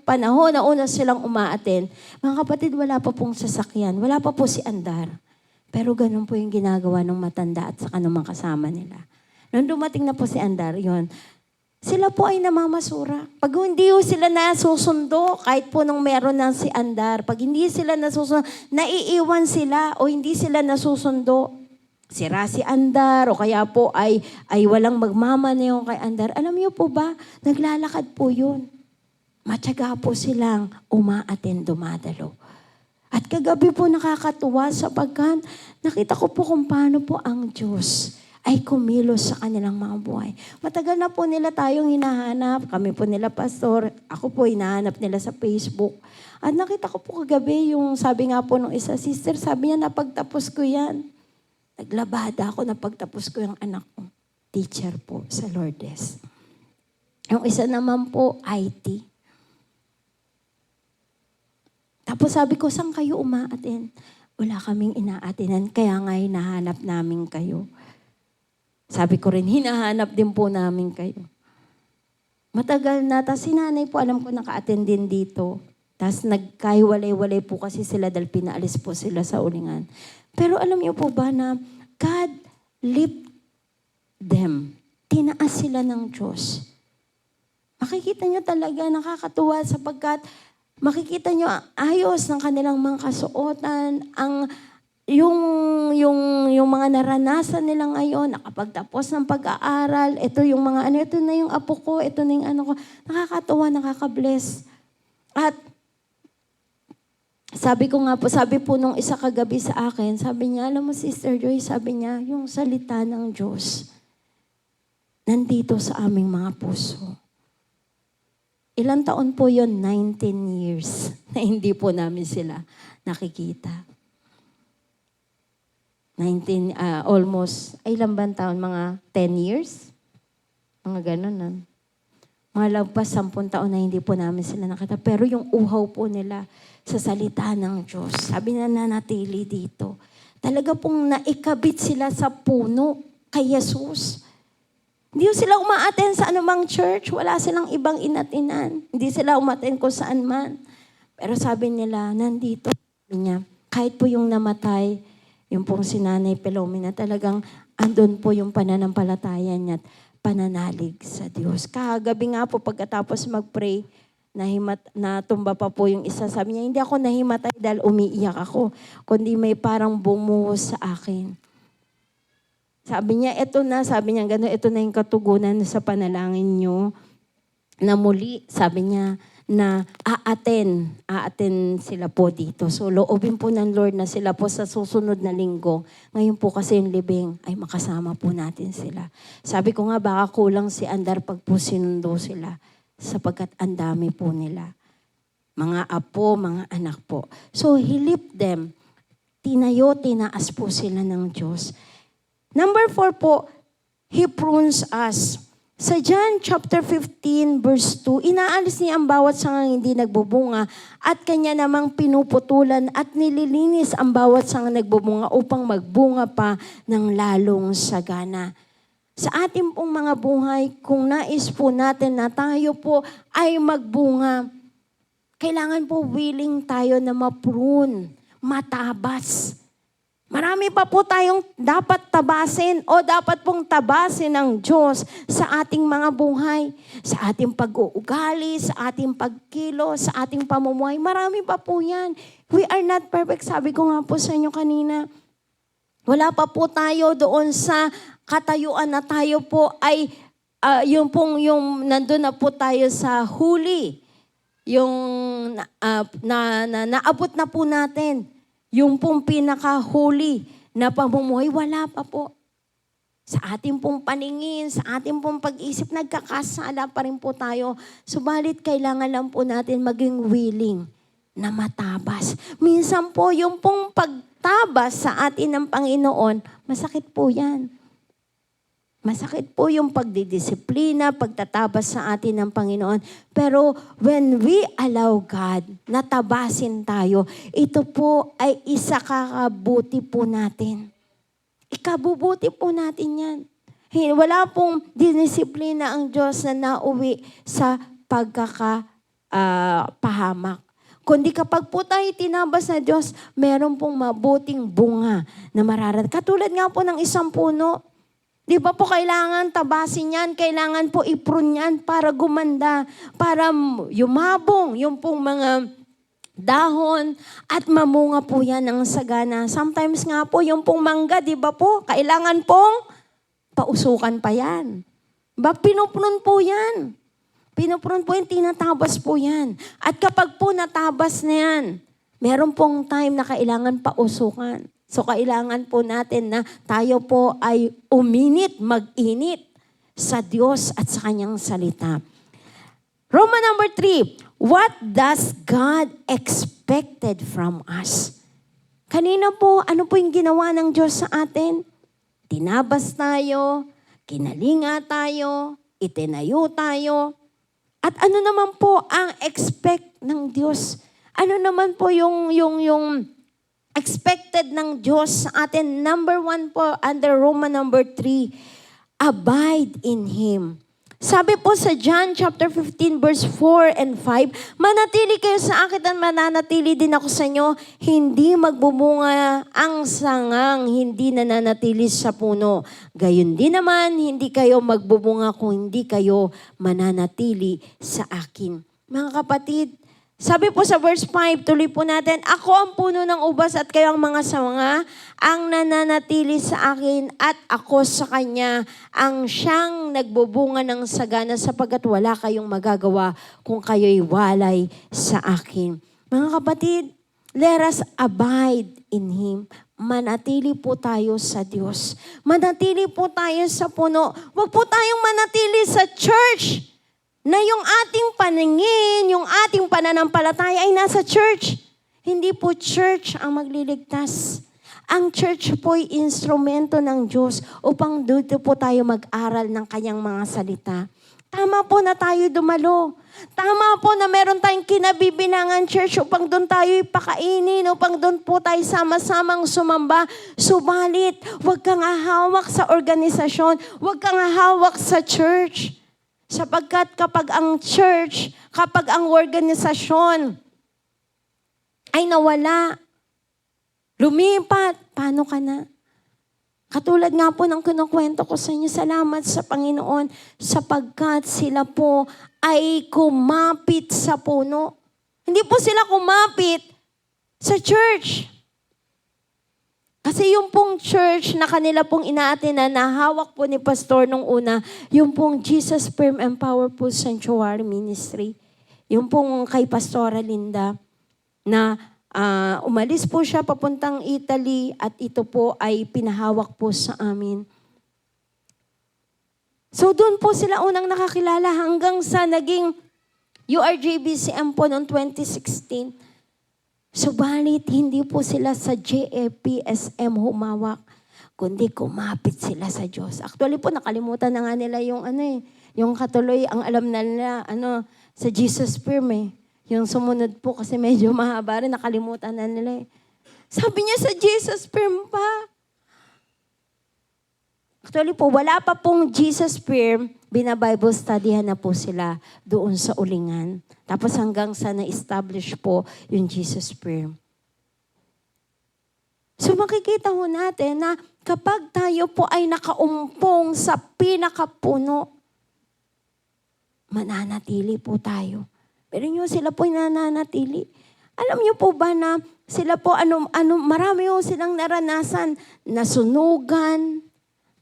panahon na una silang umaaten, mga kapatid, wala pa pong sasakyan, wala pa po si andar. Pero ganun po yung ginagawa ng matanda at saka ng mga kasama nila. Nung dumating na po si andar, yon, sila po ay namamasura. Pag hindi sila nasusundo, kahit po nung meron na si andar, pag hindi sila nasusundo, naiiwan sila o hindi sila nasusundo. Sira si andar o kaya po ay walang magmamaneho kay andar. Alam niyo po ba, naglalakad po yun. Matyaga po silang umaaten, dumadalo. At kagabi po nakakatuwa sapagkat nakita ko po kung paano po ang Diyos ay kumilos sa kanilang mga buhay. Matagal na po nila tayong hinahanap. Kami po nila, pastor. Ako po, hinahanap nila sa Facebook. At nakita ko po kagabi yung sabi nga po nung isa, sister, sabi niya, napagtapos ko yan. Naglabada ako, napagtapos ko yung anak ko. Teacher po sa Lourdes. Yung isa naman po, IT. Tapos sabi ko, saan kayo umaatin? Wala kaming inaatinan, kaya nga hinahanap namin kayo. Sabi ko rin, hinahanap din po namin kayo. Matagal na, tas si nanay po, alam ko naka-attend din dito. Tas nagkahiwalay-walay po kasi sila dahil pinaalis po sila sa ulingan. Pero alam niyo po ba na God lift them. Tinaas sila ng Diyos. Makikita niyo talaga, nakakatuwa sapagkat makikita niyo ayos ng kanilang mga kasuotan, yung mga naranasan nila ngayon, nakapagtapos ng pag-aaral, ito yung mga ito na yung apo ko, ito na yung ko. Nakakatuwa, nakaka-bless. At sabi po nung isa kagabi sa akin, sabi niya, alam mo Sister Joy, sabi niya, yung salita ng Diyos, nandito sa aming mga puso. Ilang taon po yon? 19 years na hindi po namin sila nakikita. Almost, ilang ba taon? Mga 10 years? Mga ganun na. Mga lagpas 10 taon na hindi po namin sila nakita. Pero yung uhaw po nila sa salita ng Diyos, sabi na nanatili dito. Talaga pong naikabit sila sa puno kay Jesus. Hindi sila umaaten sa anumang church. Wala silang ibang inatinan. Hindi sila umaten kung saan man. Pero sabi nila, nandito. Sabi niya, kahit po yung namatay, yung pong si Nanay Pelomena, talagang andun po yung pananampalataya niya at pananalig sa Diyos. Kagabi nga po pagkatapos mag-pray, natumba pa po yung isa. Sabi niya, hindi ako nahimatay dahil umiiyak ako, kundi may parang bumuhos sa akin. Sabi niya, sabi niya, gano'n, ito na yung katugunan sa panalangin niyo na muli, sabi niya, na aaten sila po dito. So, loobin po ng Lord na sila po sa susunod na linggo. Ngayon po kasi yung libing ay makasama po natin sila. Sabi ko nga, baka kulang si Andar pag po sinundo sila sapagkat ang dami po nila. Mga apo, mga anak po. So, he lift them. Tinaas po sila ng Diyos. Number 4 po, He prunes us. Sa John chapter 15 verse 2, inaalis niya ang bawat sangang hindi nagbubunga at kanya namang pinuputulan at nililinis ang bawat sangang nagbubunga upang magbunga pa ng lalong sagana. Sa ating pong mga buhay, kung nais po natin na tayo po ay magbunga, kailangan po willing tayo na ma-prune, matabas. Marami pa po tayong dapat tabasin o dapat pong tabasin ng Diyos sa ating mga buhay, sa ating pag-uugali, sa ating pagkilo, sa ating pamumuhay. Marami pa po yan. We are not perfect. Sabi ko nga po sa inyo kanina, wala pa po tayo doon sa katayuan na tayo po ay yung nandun na po tayo sa huli. Yung naabot na po natin. Yung pong pinakahuli na pamumuhay, wala pa po. Sa ating pong paningin, sa ating pong pag-isip, nagkakasala pa rin po tayo. Subalit, kailangan lang po natin maging willing na matabas. Minsan po, yung pong pagtabas sa atin ng Panginoon, masakit po yan. Masakit po yung pagdidisiplina, pagtatabas sa atin ng Panginoon. Pero when we allow God na tabasin tayo, ito po ay isakakabuti po natin. Ikabubuti po natin yan. Wala pong dinisiplina ang Diyos na nauwi sa pagkakapahamak. Kundi kapag po tayo tinabas na Diyos, meron pong mabuting bunga na mararat. Katulad nga po ng isang puno. Di ba po kailangan tabasin yan, kailangan po i-prune yan para gumanda, para yumabong yung pong mga dahon at mamunga po yan ng sagana. Sometimes nga po yung pong mangga, di ba po, kailangan pong pausukan pa yan. Ba, pinuprune po yan. Pinuprune po yan, tinatabas po yan. At kapag po natabas na yan, meron pong time na kailangan pausukan. So, kailangan po natin na tayo po ay uminit, mag-init sa Diyos at sa Kanyang salita. Roman number 3, what does God expected from us? Kanina po, ano po yung ginawa ng Diyos sa atin? Tinabas tayo, kinalinga tayo, itinayo tayo. At ano naman po ang expect ng Diyos? Ano naman po yung expected ng Diyos sa atin? Number 1 po, under Roman number 3, abide in Him. Sabi po sa John chapter 15 verse 4 and 5, manatili kayo sa akin at mananatili din ako sa inyo. Hindi magbumunga ang sangang hindi nananatili sa puno. Gayon din naman, hindi kayo magbubunga kung hindi kayo mananatili sa akin. Mga kapatid, sabi po sa verse 5, tuloy po natin, ako ang puno ng ubas at kayo ang mga sanga, ang nananatili sa akin at ako sa kanya, ang siyang nagbubunga ng sagana sapagkat wala kayong magagawa kung kayo'y walay sa akin. Mga kapatid, let us abide in Him. Manatili po tayo sa Diyos. Manatili po tayo sa puno. Huwag po tayong manatili sa church na yung ating paningin, yung ating pananampalataya ay nasa church. Hindi po church ang magliligtas. Ang church po ay instrumento ng Diyos upang dito po tayo mag-aral ng Kanyang mga salita. Tama po na tayo dumalo. Tama po na meron tayong kinabibinangan church upang doon tayo ipakainin, upang doon po tayo sama-samang sumamba. Subalit, huwag kang hahawak sa organisasyon, huwag kang hahawak sa church. Sapagkat kapag ang church, kapag ang organisasyon ay nawala, lumipat, paano ka na? Katulad nga po ng kinukwento ko sa inyo, salamat sa Panginoon sapagkat sila po ay kumapit sa puno. Hindi po sila kumapit sa church. Kasi yung pong church na kanila pong inaatinan, na hawak po ni Pastor nung una, yung pong Jesus Firm and Powerful Sanctuary Ministry. Yung pong kay Pastora Linda, na umalis po siya papuntang Italy at ito po ay pinahawak po sa amin. So doon po sila unang nakakilala hanggang sa naging URJBCM po noong 2016. Subalit, hindi po sila sa JFPSM humawak, kundi kumapit sila sa Diyos. Actually po, nakalimutan na nga nila yung Yung katuloy, ang alam na nila, sa Jesus Firm eh. Yung sumunod po kasi medyo mahaba rin, nakalimutan na nila eh. Sabi niya sa Jesus Firm pa. Actually po, wala pa pong Jesus Firm, bina-Bible studyhan na po sila doon sa ulingan. Tapos hanggang sa na-establish po yung Jesus Firm. So makikita ho natin na kapag tayo po ay nakaumpong sa pinakapuno, mananatili po tayo. Pero nyo, sila po nananatili. Alam niyo po ba na sila po, marami po silang naranasan, nasunugan,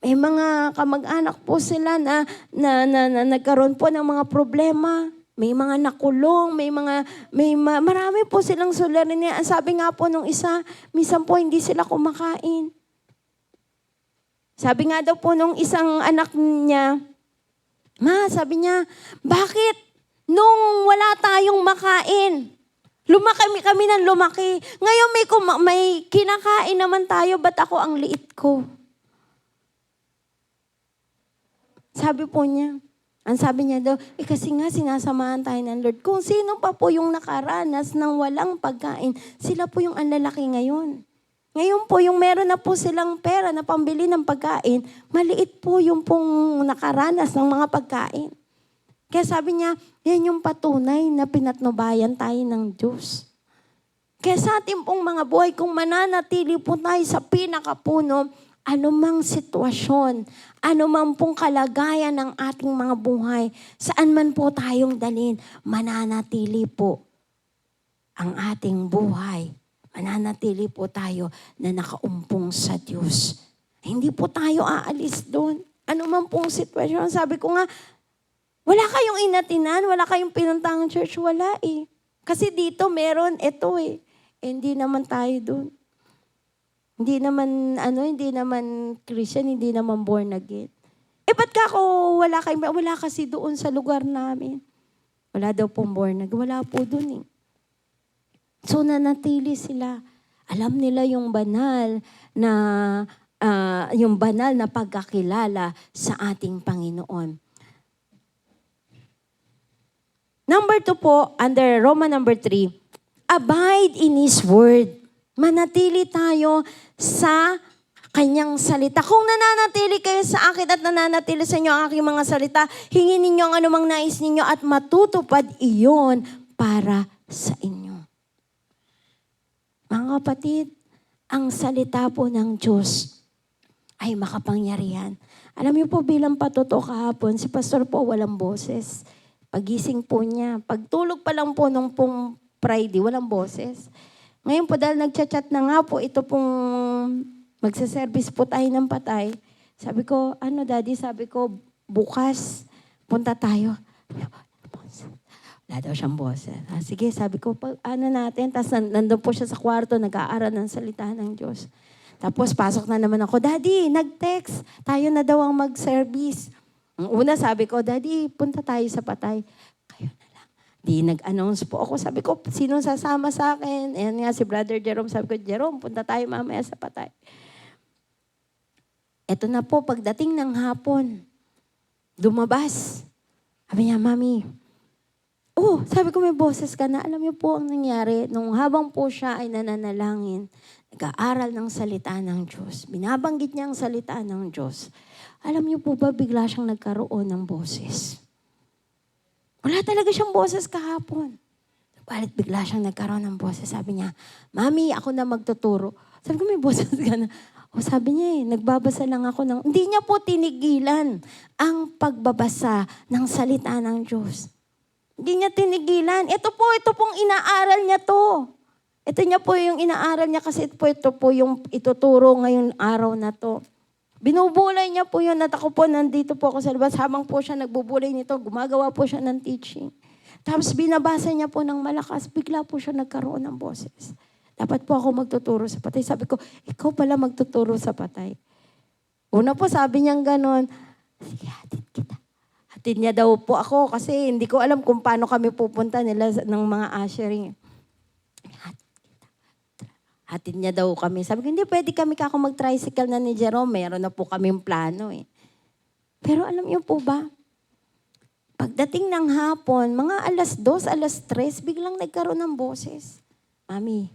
may mga kamag-anak po sila na nagkaroon po ng mga problema. May mga nakulong, marami po silang suliranin. Sabi nga po nung isa, minsan po hindi sila kumakain. Sabi nga daw po nung isang anak niya, sabi niya, bakit nung wala tayong makain, lumaki kami ng lumaki. Ngayon may kinakain naman tayo, ba't ako ang liit ko? Sabi po niya, ang sabi niya daw, kasi nga sinasamahan tayo ng Lord. Kung sino pa po yung nakaranas ng walang pagkain, sila po yung ang lalaki ngayon. Ngayon po, yung meron na po silang pera na pambili ng pagkain, maliit po yung pong nakaranas ng mga pagkain. Kaya sabi niya, yan yung patunay na pinatnubayan tayo ng Diyos. Kaya sa ating pong mga buhay, kung mananatili po tayo sa pinakapuno, anumang sitwasyon, anumang pong kalagayan ng ating mga buhay, saan man po tayong dalhin, mananatili po ang ating buhay. Mananatili po tayo na nakaumpong sa Diyos. Hindi po tayo aalis doon. Anumang pong sitwasyon. Sabi ko nga, wala kayong inatinan, wala kayong pinuntang church, wala eh. Kasi dito meron ito eh. Hindi naman tayo doon. Hindi naman Christian, hindi naman born again. Ba't ka ako wala kasi doon sa lugar namin. Wala daw pong born again. Wala po doon eh. So nanatili sila. Alam nila yung banal na pagkakilala sa ating Panginoon. Number 2 po, under Roman number 3, abide in His Word. Manatili tayo sa Kanyang salita. Kung nananatili kayo sa akin at nananatili sa inyo ang aking mga salita, hingin ninyo ang anumang nais ninyo at matutupad iyon para sa inyo. Mga kapatid, ang salita po ng Diyos ay makapangyarihan. Alam niyo po, bilang patuto kahapon, si pastor po walang boses. Pagising po niya, pagtulog pa lang po nung pong Friday, walang boses. Ngayon po dahil nagchat-chat na nga po, ito pong magsaservice po tayo ng patay. Sabi ko, daddy, sabi ko, bukas, punta tayo. Wala daw siyang boses. Sige, sabi ko, natin. Tapos nandun po siya sa kwarto, nag-aaral ng salita ng Diyos. Tapos pasok na naman ako, daddy, nag-text. Tayo na daw ang mag-service. Ang una sabi ko, daddy, punta tayo sa patay. Kayo na lang. Di nag-announce po ako. Sabi ko, sino sasama sa akin? Ayan nga si Brother Jerome. Sabi ko, Jerome, punta tayo mamaya sa patay. Eto na po, pagdating ng hapon, lumabas. Sabi niya, Mami, sabi ko may boses ka na. Alam niyo po ang nangyari, nung habang po siya ay nananalangin, nag-aaral ng salita ng Diyos. Binabanggit niya ang salita ng Diyos. Alam niyo po ba, bigla siyang nagkaroon ng boses. Wala talaga siyang boses kahapon. Balit bigla siyang nagkaroon ng boses. Sabi niya, Mami, ako na magtuturo. Sabi ko, may boses ka na. Sabi niya nagbabasa lang ako ng... Hindi niya po tinigilan ang pagbabasa ng salita ng Diyos. Hindi niya tinigilan. Ito pong inaaral niya to. Ito niya po yung inaaral niya kasi ito po yung ituturo ngayong araw na to. Binubulay niya po yun at ako po nandito po ako sa labas. Habang po siya nagbubulay nito, gumagawa po siya ng teaching. Tapos binabasa niya po ng malakas, bigla po siya nagkaroon ng boses. Dapat po ako magtuturo sa patay. Sabi ko, ikaw pala magtuturo sa patay. Una po sabi niyang ganon, sige, hatid kita. Hatid niya daw po ako kasi hindi ko alam kung paano kami pupunta nila ng mga ushering. Hatid niya daw kami. Sabi ko, hindi pwede kami kako mag-tricycle na ni Jerome. Meron na po kaming plano eh. Pero alam niyo po ba, Pagdating ng hapon, mga 2:00, 3:00, biglang nagkaroon ng boses. Mami,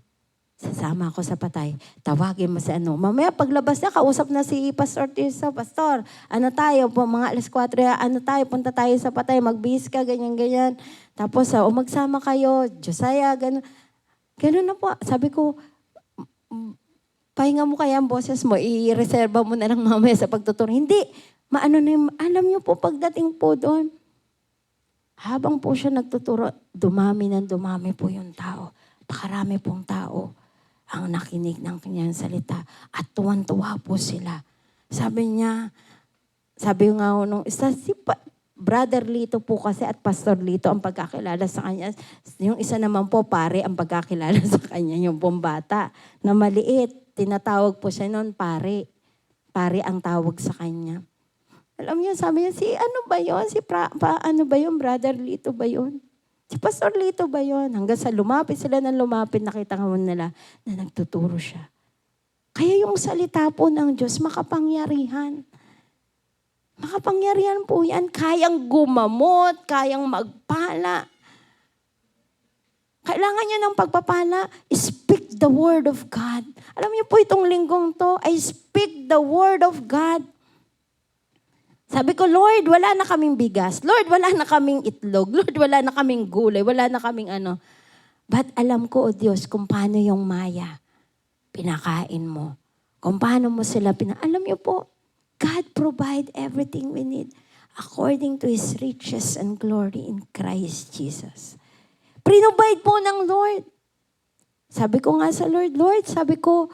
sasama ako sa patay. Tawagin mo si ano. Mamaya paglabas niya, kausap na si Pastor Tirso. Pastor, ano tayo po, mga 4:00, ano tayo, punta tayo sa patay, magbihis ka, ganyan-ganyan. Tapos, magsama kayo, Josiah, gano'n. Gano'n na po. Sabi ko, pahinga mo kaya ang boses mo, i-reserva mo na lang mamaya sa pagtuturo. Hindi, maano na yung, alam niyo po, pagdating po doon, habang po siya nagtuturo, dumami po yung tao. Pakarami pong tao ang nakinig ng kanyang salita. At tuwan-tuwa po sila. Sabi nga nung isa, Brother Lito po kasi at Pastor Lito ang pagkakilala sa kanya. Yung isa naman po, pare ang pagkakilala sa kanya, yung pong bata na maliit. Tinatawag po siya noon, pare. Pare ang tawag sa kanya. Alam niyo, sabi niya, ano ba yun? Ano ba yun? Brother Lito ba yun? Si Pastor Lito ba yun? Hanggang sa lumapit sila ng lumapit, nakita nga nila na nagtuturo siya. Kaya yung salita po ng Diyos, makapangyarihan. Makapangyarihan po yan. Kayang gumamot, kayang magpala. Kailangan niyo ng pagpapala, speak the word of God. Alam niyo po itong linggong to, I speak the word of God. Sabi ko, Lord, wala na kaming bigas. Lord, wala na kaming itlog. Lord, wala na kaming gulay. Wala na kaming ano. But alam ko, O Diyos, kung paano yung maya, pinakain mo. Kung paano mo sila alam niyo po, God provide everything we need according to His riches and glory in Christ Jesus. Provide po ng Lord. Sabi ko nga sa Lord, sabi ko,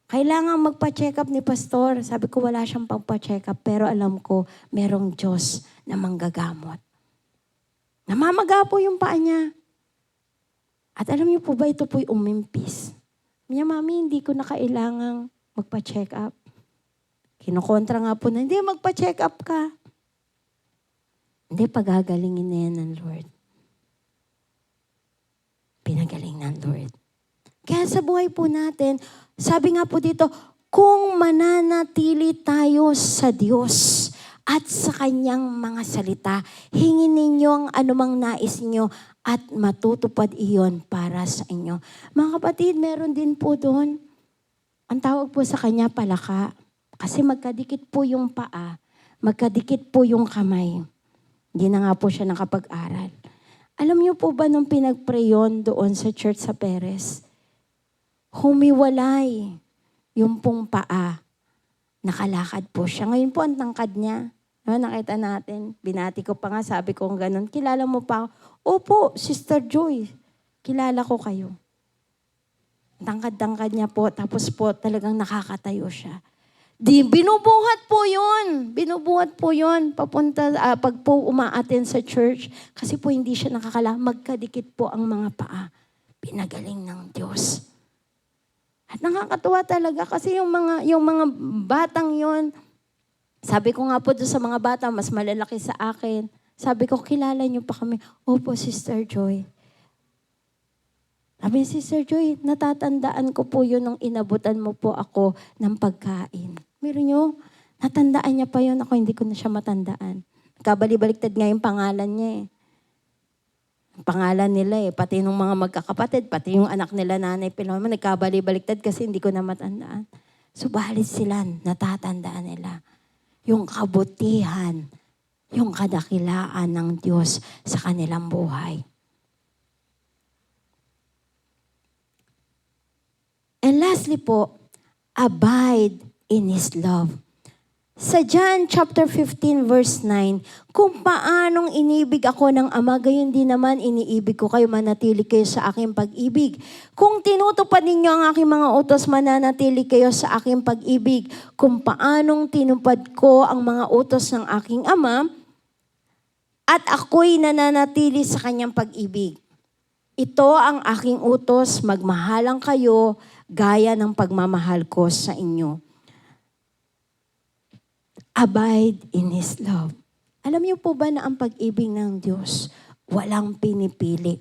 kailangan magpa-check up ni Pastor. Sabi ko, wala siyang pagpa-check up, pero alam ko, merong Diyos na manggagamot. Namamaga po yung paa niya. At alam niyo po ba, ito po'y umimpis. Niya, Mami, hindi ko na kailangang magpa-check up. Kinukontra nga po na, hindi, magpa-check up ka. Hindi, pagagalingin na yan ng Lord. Pinagaling ng Lord. Kaya sa buhay po natin, sabi nga po dito, kung mananatili tayo sa Diyos at sa Kanyang mga salita, hingin ninyo ang anumang nais nyo at matutupad iyon para sa inyo. Mga kapatid, meron din po doon, ang tawag po sa Kanya, palaka. Kasi magkadikit po yung paa, magkadikit po yung kamay. Hindi na nga po siya nakapag-aral. Alam niyo po ba nung pinag-prayon doon sa church sa Perez, humiwalay yung pong paa. Nakalakad po siya. Ngayon po ang tangkad niya. Nakita natin, binati ko pa nga, sabi ko ganun, kilala mo pa ako? Opo, Sister Joy, kilala ko kayo. Tangkad-tangkad niya po, tapos po talagang nakakatayo siya. Binubuhat po yun. Papunta, pag po umaaten sa church, kasi po hindi siya magkadikit po ang mga paa. Pinagaling ng Diyos. At nakakatuwa talaga kasi yung mga batang yon, sabi ko nga po doon sa mga bata, mas malalaki sa akin. Sabi ko, kilala niyo pa kami. Opo, Sister Joy. Sabi, Sister Joy, natatandaan ko po yun nung inabutan mo po ako ng pagkain. Meron nyo, natandaan niya pa yun. Ako hindi ko na siya matandaan. Kabali-baliktad nga yung pangalan niya eh. Pangalan nila eh, pati nung mga magkakapatid, pati yung anak nila Nanay Piloma, nagkabali-baliktad kasi hindi ko na matandaan. Subalit sila, natatandaan nila yung kabutihan, yung kadakilaan ng Diyos sa kanilang buhay. And lastly po, abide in His love. Sa John chapter 15 verse 9, kung paanong inibig ako ng Ama, gayon din naman iniibig ko kayo, manatili kayo sa aking pag-ibig. Kung tinutupad ninyo ang aking mga utos, mananatili kayo sa aking pag-ibig. Kung paanong tinupad ko ang mga utos ng aking Ama, at ako'y nananatili sa kanyang pag-ibig. Ito ang aking utos, magmahalang kayo gaya ng pagmamahal ko sa inyo. Abide in His love. Alam niyo po ba na ang pag-ibig ng Diyos, walang pinipili?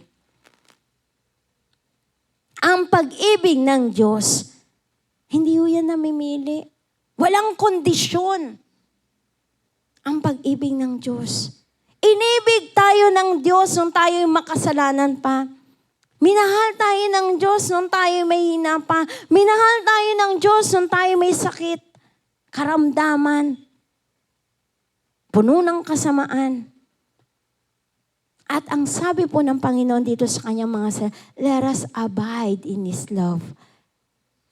Ang pag-ibig ng Diyos, hindi ho yan namimili. Walang kondisyon. Ang pag-ibig ng Diyos, Inibig tayo ng Diyos nung tayo'y makasalanan pa. Minahal tayo ng Diyos nung tayo'y may hina pa. Minahal tayo ng Diyos nung tayo'y may sakit, karamdaman, puno ng kasamaan. At ang sabi po ng Panginoon dito sa kanyang mga salita, let us abide in His love.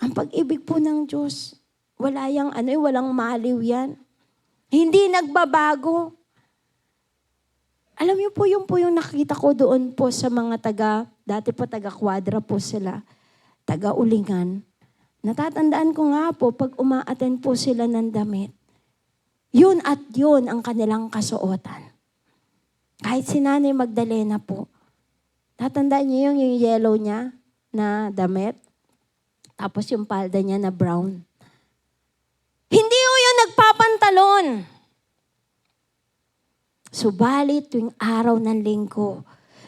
Ang pag-ibig po ng Diyos, walang maliw yan. Hindi nagbabago. Alam niyo po yung nakita ko doon po sa mga dati po taga-Quadra po sila, taga-Ulingan. Natatandaan ko nga po, pag umaaten po sila ng damit, yun at yun ang kanilang kasuotan. Kahit si Nanay Magdalena po, tatandaan niyo yung yellow niya na damit, tapos yung palda niya na brown. Hindi po yung nagpapantalon. Subalit tuwing araw ng linggo,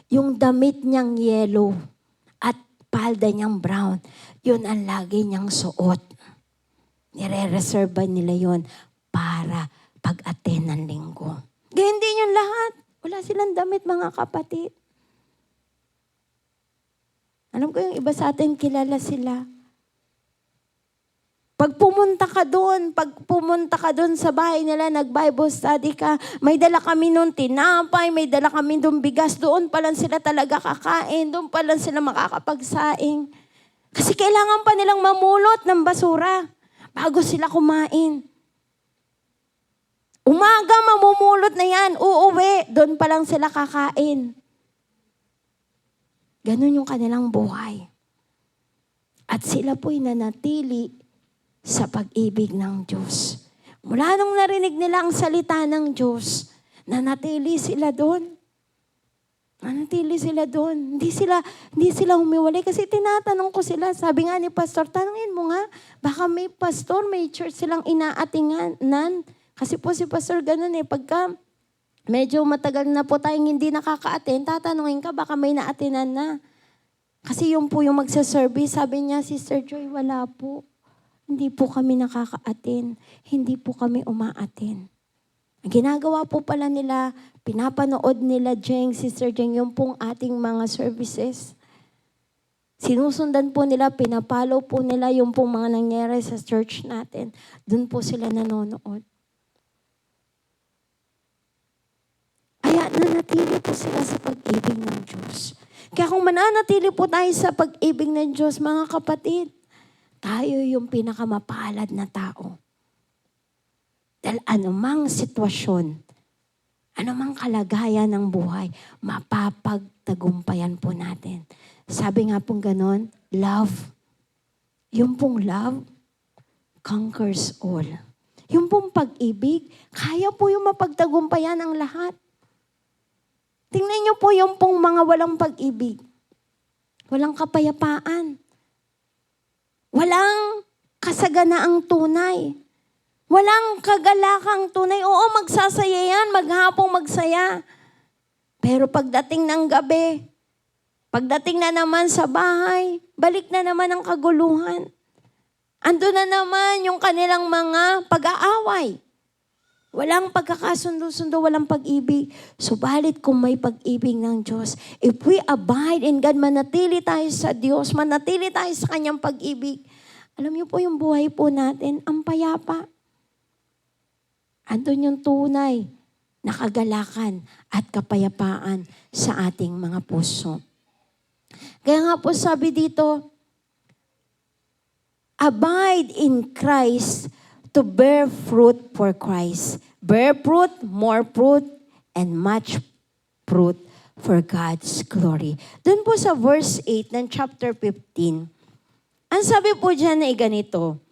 yung damit niyang yellow at palda niyang brown, yun ang lagi niyang suot. Nire-reserve nila yun para pag-attend ng linggo. Ganyan din yung lahat. Wala silang damit, mga kapatid. Alam ko yung iba sa atin, kilala sila. Pag pumunta ka doon sa bahay nila, nag-Bible study ka, may dala kami nun tinapay, may dala kami nun bigas, doon pa lang sila talaga kakain, doon pa lang sila makakapagsaing. Kasi kailangan pa nilang mamulot ng basura bago sila kumain. Umaga mamumulot na yan, uuwi, doon pa lang sila kakain. Ganon yung kanilang buhay. At sila po'y nanatili sa pag-ibig ng Diyos. Mula nung narinig nila ang salita ng Diyos, nanatili sila doon. Nanatili sila doon. Hindi sila humiwalay. Kasi tinatanong ko sila, sabi nga ni Pastor, tanungin mo nga, baka may pastor, may church silang inaatinganan. Kasi po si Pastor ganun pagka medyo matagal na po tayong hindi nakaka-attend, tatanungin ka, baka may naatinan na. Kasi yung po yung magsaservice, sabi niya, Sister Joy, wala po. Hindi po kami nakaka-attend. Hindi po kami uma-attend. Ang ginagawa po pala nila, pinapanood nila Sister Jeng, yung pong ating mga services. Sinusundan po nila, pinapalo po nila yung pong mga nangyari sa church natin. Doon po sila nanonood. Kaya nanatili po sila sa pag-ibig ng Diyos. Kaya kung mananatili po tayo sa pag-ibig ng Diyos, mga kapatid, tayo yung pinakamapalad na tao. Dahil anumang sitwasyon, anumang kalagayan ng buhay, mapapagtagumpayan po natin. Sabi nga pong ganon, love. Yung pong love conquers all. Yung pong pag-ibig, kaya po yung mapagtagumpayan ang lahat. Tingnan niyo po yung pong mga walang pag-ibig. Walang kapayapaan. Walang kasaganaang tunay. Walang kagalakang tunay. Oo, magsasaya yan, maghapong magsaya. Pero pagdating ng gabi, pagdating na naman sa bahay, balik na naman ang kaguluhan. Ando na naman yung kanilang mga pag-aaway. Walang pagkakasundo-sundo, walang pag-ibig. Subalit kung may pag-ibig ng Diyos, if we abide in God, manatili tayo sa Diyos, manatili tayo sa Kanyang pag-ibig, alam niyo po yung buhay po natin, ang payapa. Andun yung tunay na kagalakan at kapayapaan sa ating mga puso. Kaya nga po sabi dito, abide in Christ to bear fruit for Christ. Bear fruit, more fruit, and much fruit for God's glory. Doon po sa verse 8 ng chapter 15, ang sabi po dyan ay ganito,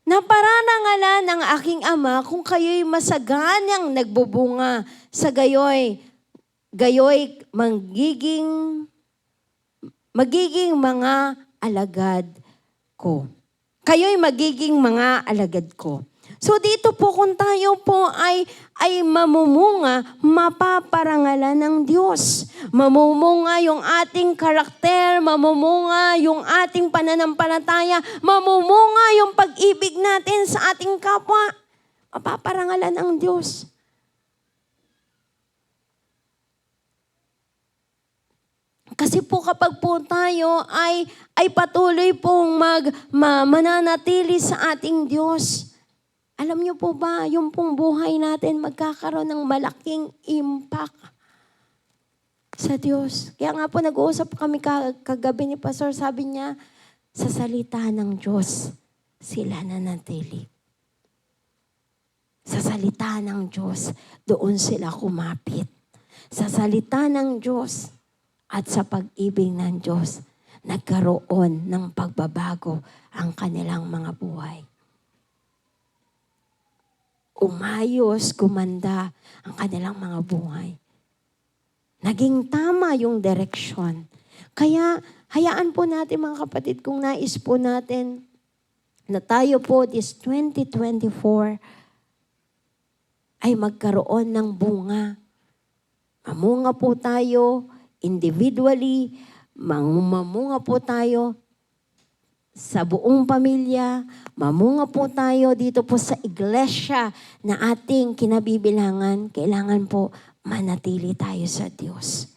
naparangalan ng aking ama kung kayo'y masaganang nagbubunga sa gayoy magiging mga alagad ko. Kayo'y magiging mga alagad ko. So dito po kung tayo po ay mamumunga, mapaparangalan ng Diyos. Mamumunga yung ating karakter, mamumunga yung ating pananampalataya, mamumunga yung pag-ibig natin sa ating kapwa. Mapaparangalan ng Diyos. Kasi po kapag po tayo ay patuloy pong mananatili sa ating Diyos, alam niyo po ba, yung pong buhay natin magkakaroon ng malaking impact sa Diyos. Kaya nga po nag-uusap kami kagabi ni Pastor, sabi niya, sa salita ng Diyos, sila nanatili. Sa salita ng Diyos, doon sila kumapit. Sa salita ng Diyos at sa pag-ibig ng Diyos, nagkaroon ng pagbabago ang kanilang mga buhay. Umayos, gumanda ang kanilang mga buhay. Naging tama yung direksyon. Kaya, hayaan po natin mga kapatid, kung nais po natin na tayo po this 2024 ay magkaroon ng bunga. Mamunga po tayo individually, mamunga po tayo sa buong pamilya, mamunga po tayo dito po sa iglesia na ating kinabibilangan. Kailangan po manatili tayo sa Diyos.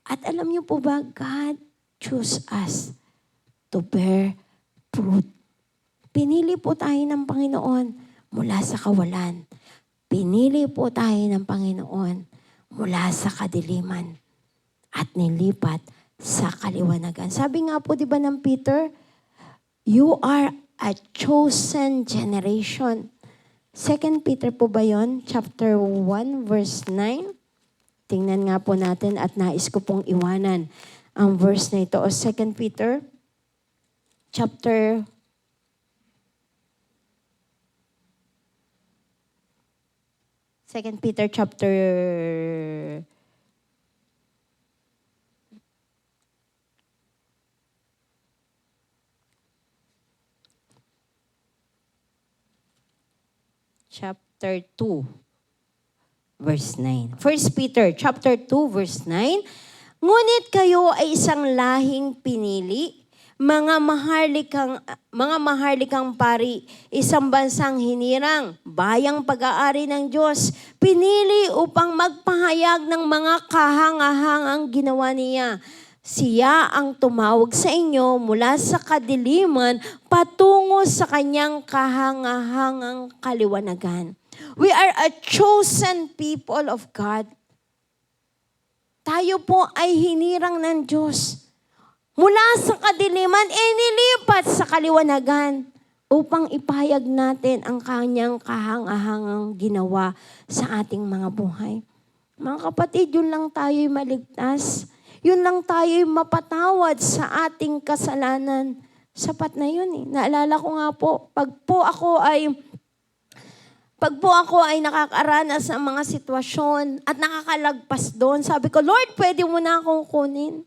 At alam niyo po ba, God choose us to bear fruit. Pinili po tayo ng Panginoon mula sa kawalan. Pinili po tayo ng Panginoon mula sa kadiliman at nilipat sa kaliwanagan. Sabi nga po, di ba ng Peter, you are a chosen generation. 2 Peter po ba yun? Chapter 1, verse 9. Tingnan nga po natin at nais ko pong iwanan ang verse na ito. O 2 Peter, chapter 2 Peter chapter 2, verse 9. 1 Peter chapter 2, verse 9. Ngunit kayo ay isang lahing pinili, mga maharlikang pari, isang bansang hinirang, bayang pag-aari ng Diyos, pinili upang magpahayag ng mga kahangahangang ginawa niya. Siya ang tumawag sa inyo mula sa kadiliman patungo sa kanyang kahangahangang kaliwanagan. We are a chosen people of God. Tayo po ay hinirang ng Diyos. Mula sa kadiliman, nilipat sa kaliwanagan upang ipahayag natin ang kanyang kahangahangang ginawa sa ating mga buhay. Mga kapatid, yun lang tayo'y maligtas. Yun lang tayo'y mapatawad sa ating kasalanan. Sapat na yun eh. Naalala ko nga po, pag po ako ay nakakaranas ng mga sitwasyon at nakakalagpas doon, sabi ko, Lord, pwede mo na akong kunin.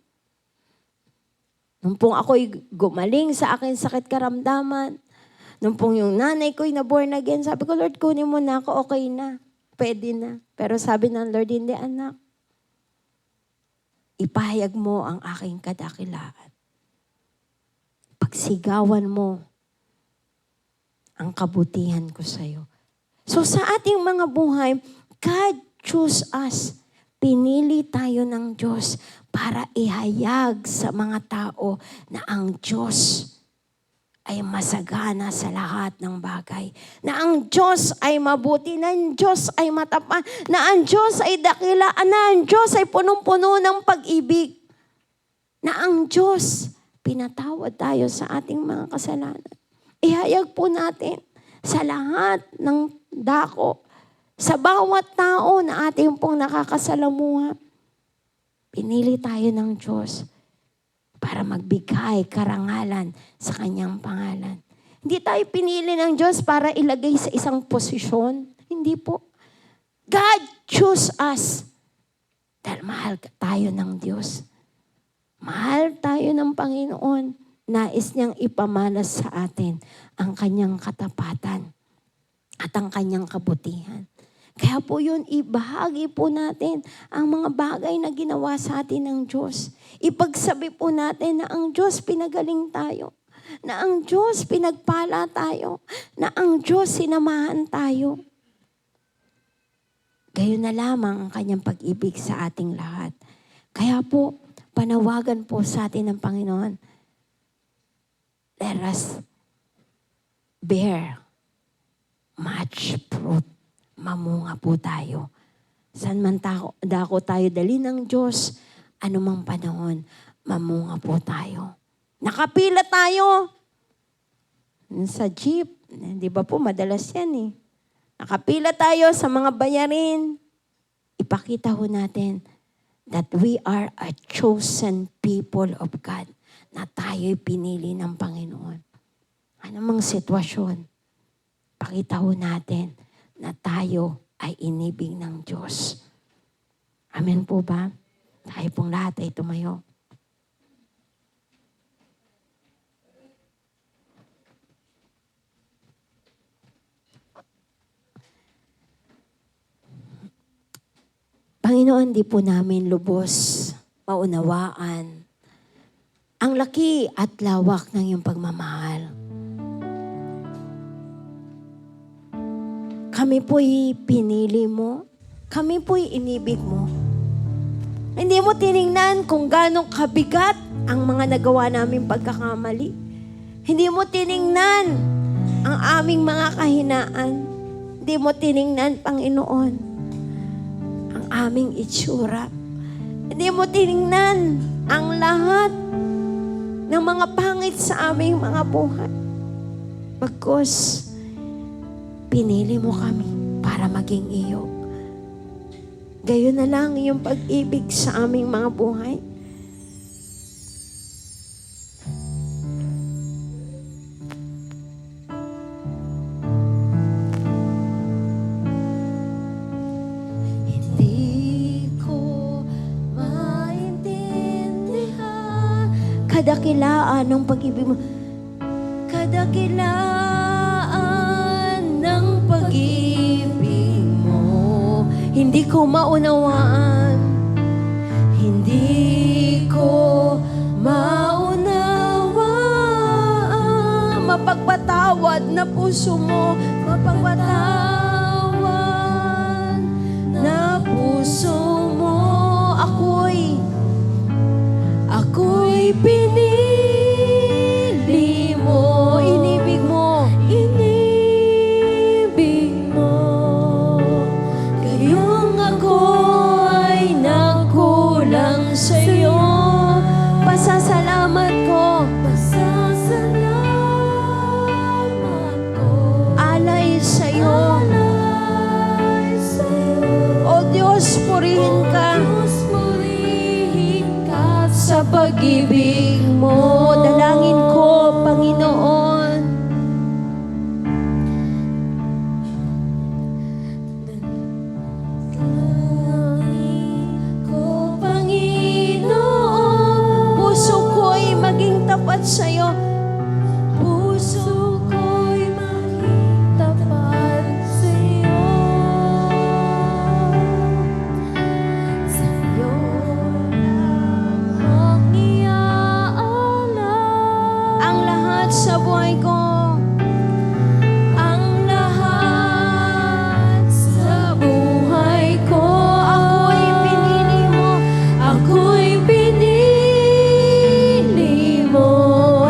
Nung pong ako'y gumaling sa aking sakit karamdaman, nung pong yung nanay ko'y na-born again, sabi ko, Lord, kunin mo na ako, okay na, pwede na. Pero sabi ng Lord, hindi anak, ipahayag mo ang aking kadakilaan. Pagsigawan mo ang kabutihan ko sa'yo. So sa ating mga buhay, God choose us. Pinili tayo ng Diyos para ihayag sa mga tao na ang Diyos ay masagana sa lahat ng bagay. Na ang Diyos ay mabuti, na ang Diyos ay matapat, na ang Diyos ay dakila, na ang Diyos ay punong-puno ng pag-ibig. Na ang Diyos, pinatawad tayo sa ating mga kasalanan. Ihayag po natin sa lahat ng dako, sa bawat tao na ating pong nakakasalamuha. Pinili tayo ng Diyos para magbigay karangalan sa kanyang pangalan. Hindi tayo pinili ng Diyos para ilagay sa isang posisyon. Hindi po. God choose us dahil mahal tayo ng Diyos. Mahal tayo ng Panginoon. Nais niyang ipamalas sa atin ang kanyang katapatan at ang kanyang kabutihan. Kaya po yun, ibahagi po natin ang mga bagay na ginawa sa atin ng Diyos. Ipagsabi po natin na ang Diyos pinagaling tayo, na ang Diyos pinagpala tayo, na ang Diyos sinamahan tayo. Gayon na lamang ang kanyang pag-ibig sa ating lahat. Kaya po, panawagan po sa atin ng Panginoon. Let us bear much fruit. Mamunga po tayo. San man dako tayo dali ng Diyos, anumang panahon, mamunga po tayo. Nakapila tayo sa jeep. Di ba po, madalas yan eh. Nakapila tayo sa mga bayarin. Ipakita ho natin that we are a chosen people of God, na tayo'y pinili ng Panginoon. Anumang sitwasyon, pakita ho natin na tayo ay inibig ng Diyos. Amen po ba? Tayo pong lahat ay tumayo. Panginoon, di po namin lubos maunawaan ang laki at lawak ng iyong pagmamahal. Kami po'y pinili mo. Kami po'y inibig mo. Hindi mo tiningnan kung gano'ng kabigat ang mga nagawa naming pagkakamali. Hindi mo tiningnan ang aming mga kahinaan. Hindi mo tiningnan, Panginoon, ang aming itsura. Hindi mo tiningnan ang lahat ng mga pangit sa aming mga buhay. Bagkus, pinili mo kami para maging iyo. Gayon na lang iyong pag-ibig sa aming mga buhay. Hindi ko maintindihan kadakilaan ng pag-ibig mo. Kadakilaan ng pag-ibig mo. Hindi ko maunawaan. Hindi ko maunawaan. Mapagpatawad na puso mo. Mapagpatawad na puso mo. Ako'y pinili mo. Inibig mo. Inibig mo. Kayong ako ay nagkulang sa'yo. Pasasalamat ko. Pasasalamat ko. Alay sa'yo. Alay sa'yo. O Diyos, purihin ka. Diyos, purihin ka sa pag-ibig mo. Dalangin ko, Panginoon. Dalangin ko, Panginoon. Puso ko'y maging tapat sa'yo. Puso ko'y maging tapat sa'yo. Sa'yo lamang iaalay ang lahat sa buhay ko. Ang lahat sa buhay ko. Ako'y pinili mo. Ako'y pinili mo.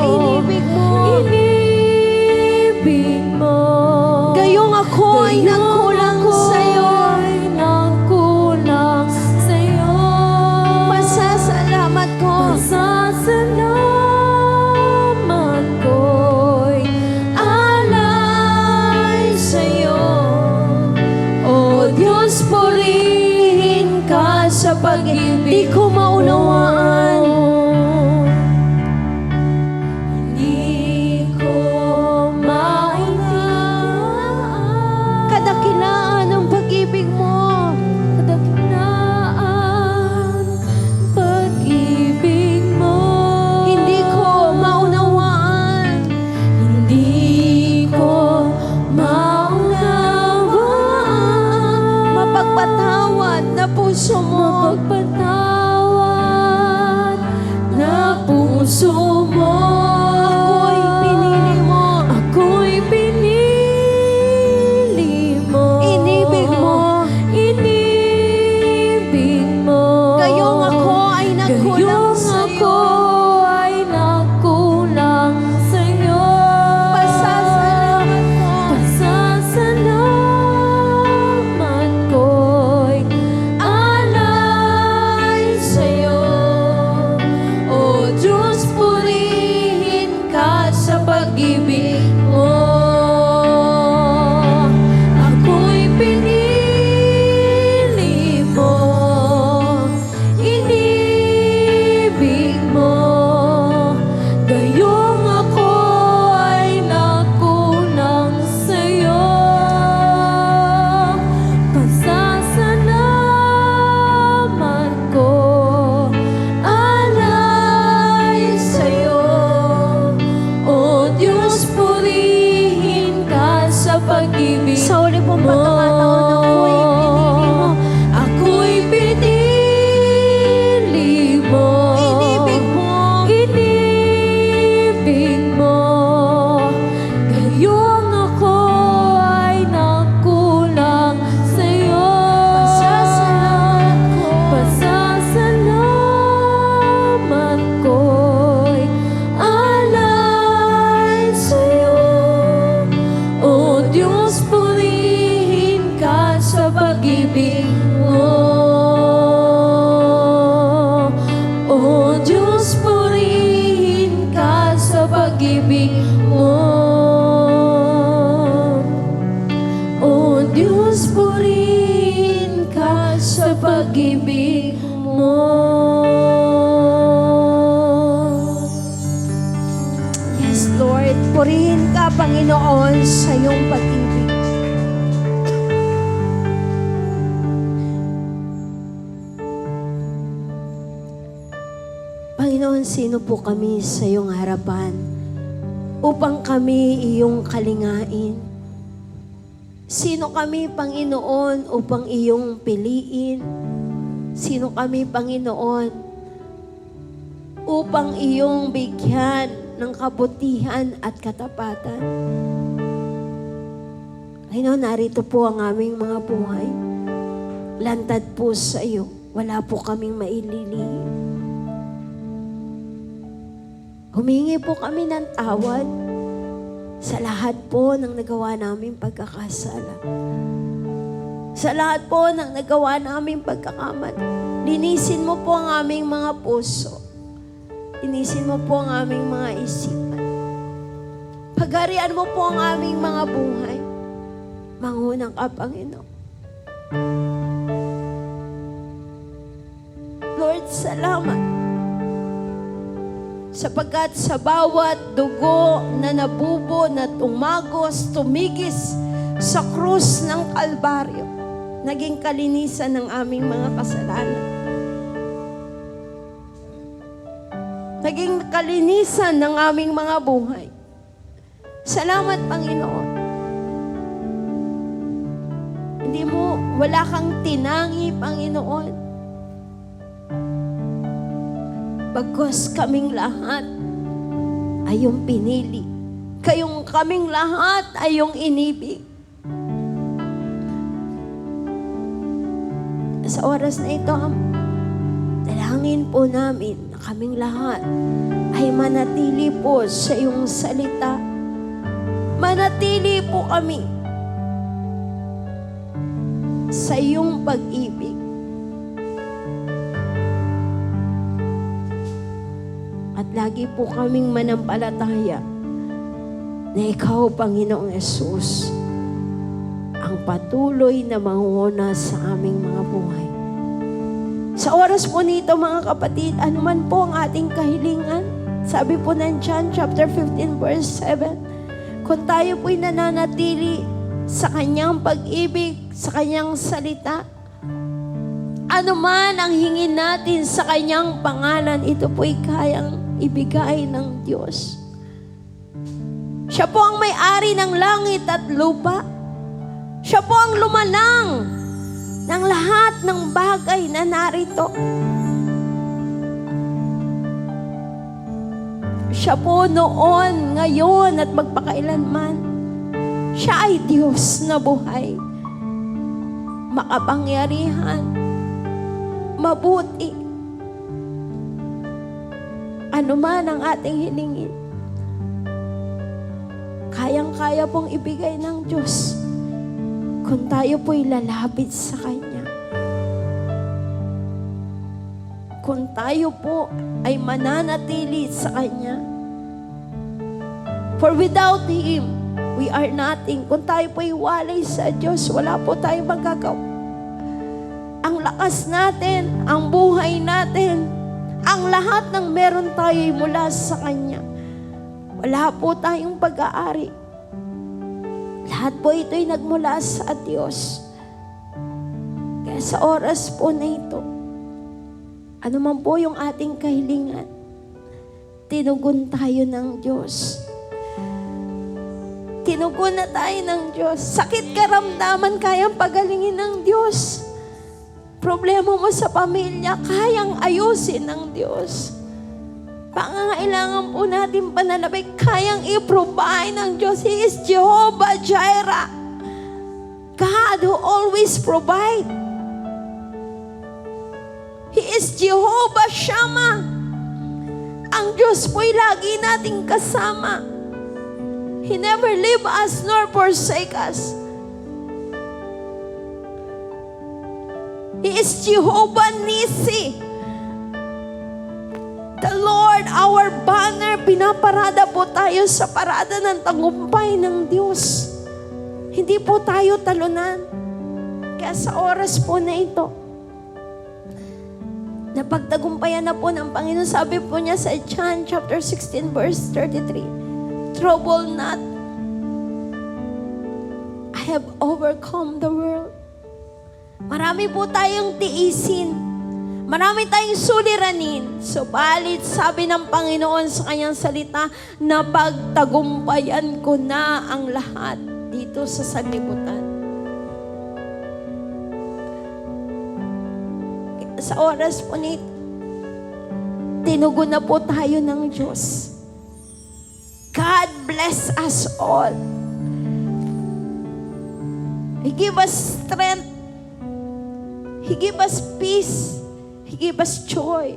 Inibig mo. Inibig mo. Gayong ako ay nagkulang sa'yo. Nagkulang sa'yo. Pasasalamat ko. Pasasalamat ko'y alay sa'yo. O Diyos, purihin ka sa pag-ibig. Di ko maunawaan. Hindi ko maintindihan kadakilaan ng pag-ibig mo. Kadakilaan pag-ibig mo. Hindi ko maunawaan. Hindi ko maunawaan. Mapagpatawad na puso mo. Mapagpatawad pag-ibig mo. Ako'y pinili mo, inibig mo, gayong ako ay nakulang sa'yo. Pasasalamat ko alay sa'yo. O Diyos, purihin ka sa pag-ibig Sa uli pong mo. pagkakataon, ako'y pinili mo. Ako'y pinili mo, inibig mo, gayong ako ay nakulang sa'yo. Pasasalamat ko'y alay sa'yo. O Diyos, purihin ka sa pag-ibig mo. O Diyos, purihin ka sa pag-ibig mo. O Diyos, purihin ka sa pag-ibig mo. Yes, Lord. Purihin ka, Panginoon, sa iyong pag-ibig. Panginoon, sino po kami sa iyong harapan upang kami iyong kalingain? Sino kami, Panginoon, upang iyong piliin? Sino kami, Panginoon, upang iyong bigyan ng kabutihan at katapatan? Panginoon, narito po ang aming mga buhay. Lantad po sa iyo. Wala po kaming maililihim. Humingi po kami ng tawad sa lahat po ng nagawa naming pagkakasala. Sa lahat po ng nagawa naming pagkakamali. Linisin mo po ang aming mga puso. Linisin mo po ang aming mga isipan. Pagharian mo po ang aming mga buhay. Mangunang ka, Panginoon. Lord, salamat. Sapagkat sa bawat dugo na nabubo, na tumagos, tumigis sa krus ng Kalbaryo, naging kalinisan ng aming mga kasalanan. Naging kalinisan ng aming mga buhay. Salamat, Panginoon. Hindi mo, wala kang tinangi, Panginoon. Bagkus kaming lahat ay iyong pinili. Kayong kaming lahat ay iyong inibig. Sa oras na ito, dalangin po namin na kaming lahat ay manatili po sa iyong salita. Manatili po kami sa iyong pag-ibig. At lagi po kaming manampalataya na ikaw, Panginoong Yesus, ang patuloy na manguna sa aming mga buhay. Sa oras po nito, mga kapatid, anuman po ang ating kahilingan, sabi po ng John chapter 15 verse 7, kung tayo po'y nananatili sa kanyang pag-ibig, sa kanyang salita, anuman ang hingin natin sa kanyang pangalan, ito po'y kayang ibigay ng Diyos. Siya po ang may-ari ng langit at lupa. Siya po ang lumalang ng lahat ng bagay na narito. Siya po noon, ngayon at magpakailanman. Siya ay Diyos na buhay, makapangyarihan, mabuti. Ano man ang ating hilingin, kayang-kaya pong ibigay ng Diyos kung tayo po'y lalapit sa Kanya. Kung tayo po ay mananatili sa Kanya, For without Him, we are nothing. Kung tayo po iwalay sa Diyos, wala po tayong magagawa. Ang lakas natin, ang buhay natin, ang lahat ng meron tayo ay mula sa Kanya. Wala po tayong pag-aari. Lahat po ito'y nagmula sa Diyos. Kaya sa oras po na ito, ano man po yung ating kahilingan, tinugon tayo ng Diyos. Tinugon na tayo ng Diyos. Sakit karamdaman, kayang pagalingin ng Diyos. Problema mo sa pamilya, kayang ayusin ng Diyos. Pangangailangan po natin panalabay, kayang i-provide ng Diyos. He is Jehovah Jireh. God who always provide. He is Jehovah Shammah. Ang Diyos po'y lagi nating kasama. He never leave us nor forsake us. He is Jehovah Nisi. The Lord, our banner, pinaparada po tayo sa parada ng tagumpay ng Diyos. Hindi po tayo talunan. Kaya sa oras po na ito, napagtagumpayan na po ng Panginoon. Sabi po niya sa John chapter 16 verse 33, trouble not. I have overcome the world. Marami po tayong tiisin. Marami tayong suliranin. Subalit, sabi ng Panginoon sa kanyang salita, napagtagumpayan ko na ang lahat dito sa sanlibutan. Sa oras po nito, tinugon na po tayo ng Diyos. God bless us all. He give us strength. He give us peace. He give us joy.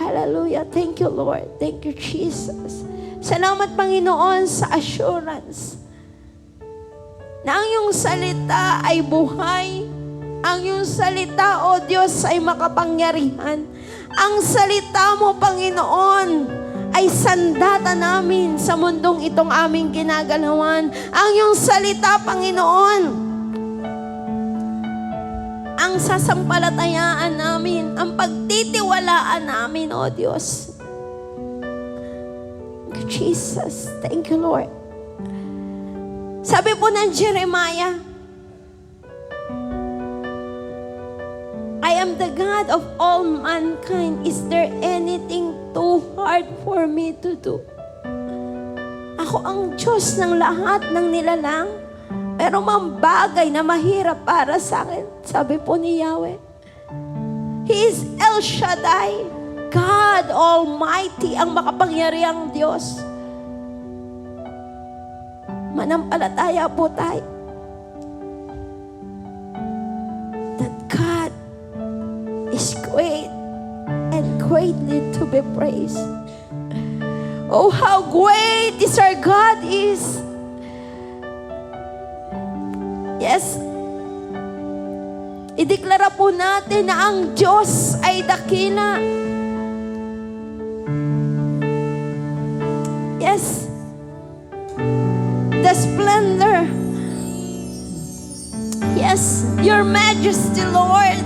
Hallelujah. Thank you, Lord. Thank you, Jesus. Salamat, Panginoon, sa assurance na ang iyong salita ay buhay. Ang iyong salita, O Diyos, ay makapangyarihan. Ang salita mo, Panginoon, ay sandata namin sa mundong itong aming ginagalawan. Ang iyong salita, Panginoon, ang sasampalatayaan namin, ang pagtitiwalaan namin, O Diyos. Thank you, Jesus. Thank you, Lord. Sabi po ng Jeremiah, I am the God of all mankind. Is there anything too hard for me to do? Ako ang Diyos ng lahat ng nilalang. Pero mang bagay na mahirap para sa akin. Sabi po ni Yahweh. He is El Shaddai. God Almighty, ang makapangyarihang Diyos. Manampalataya po tayo. That God is great and greatly to be praised. Oh, how great is our God is. Yes. Ideklara po natin na ang Diyos ay dakila. Yes. The splendor. Yes, your majesty, Lord.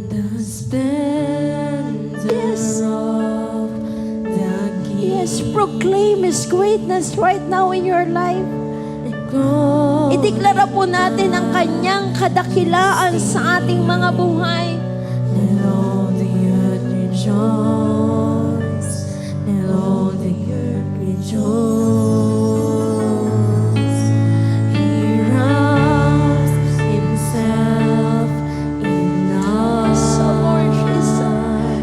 The splendor of the King. Yes, proclaim His greatness right now in your life. God. Ideklara po natin ang kanyang kadakilaan sa ating mga buhay. Let all the earth rejoice. Let all the earth rejoice. He wraps Himself in us. So Lord Jesus,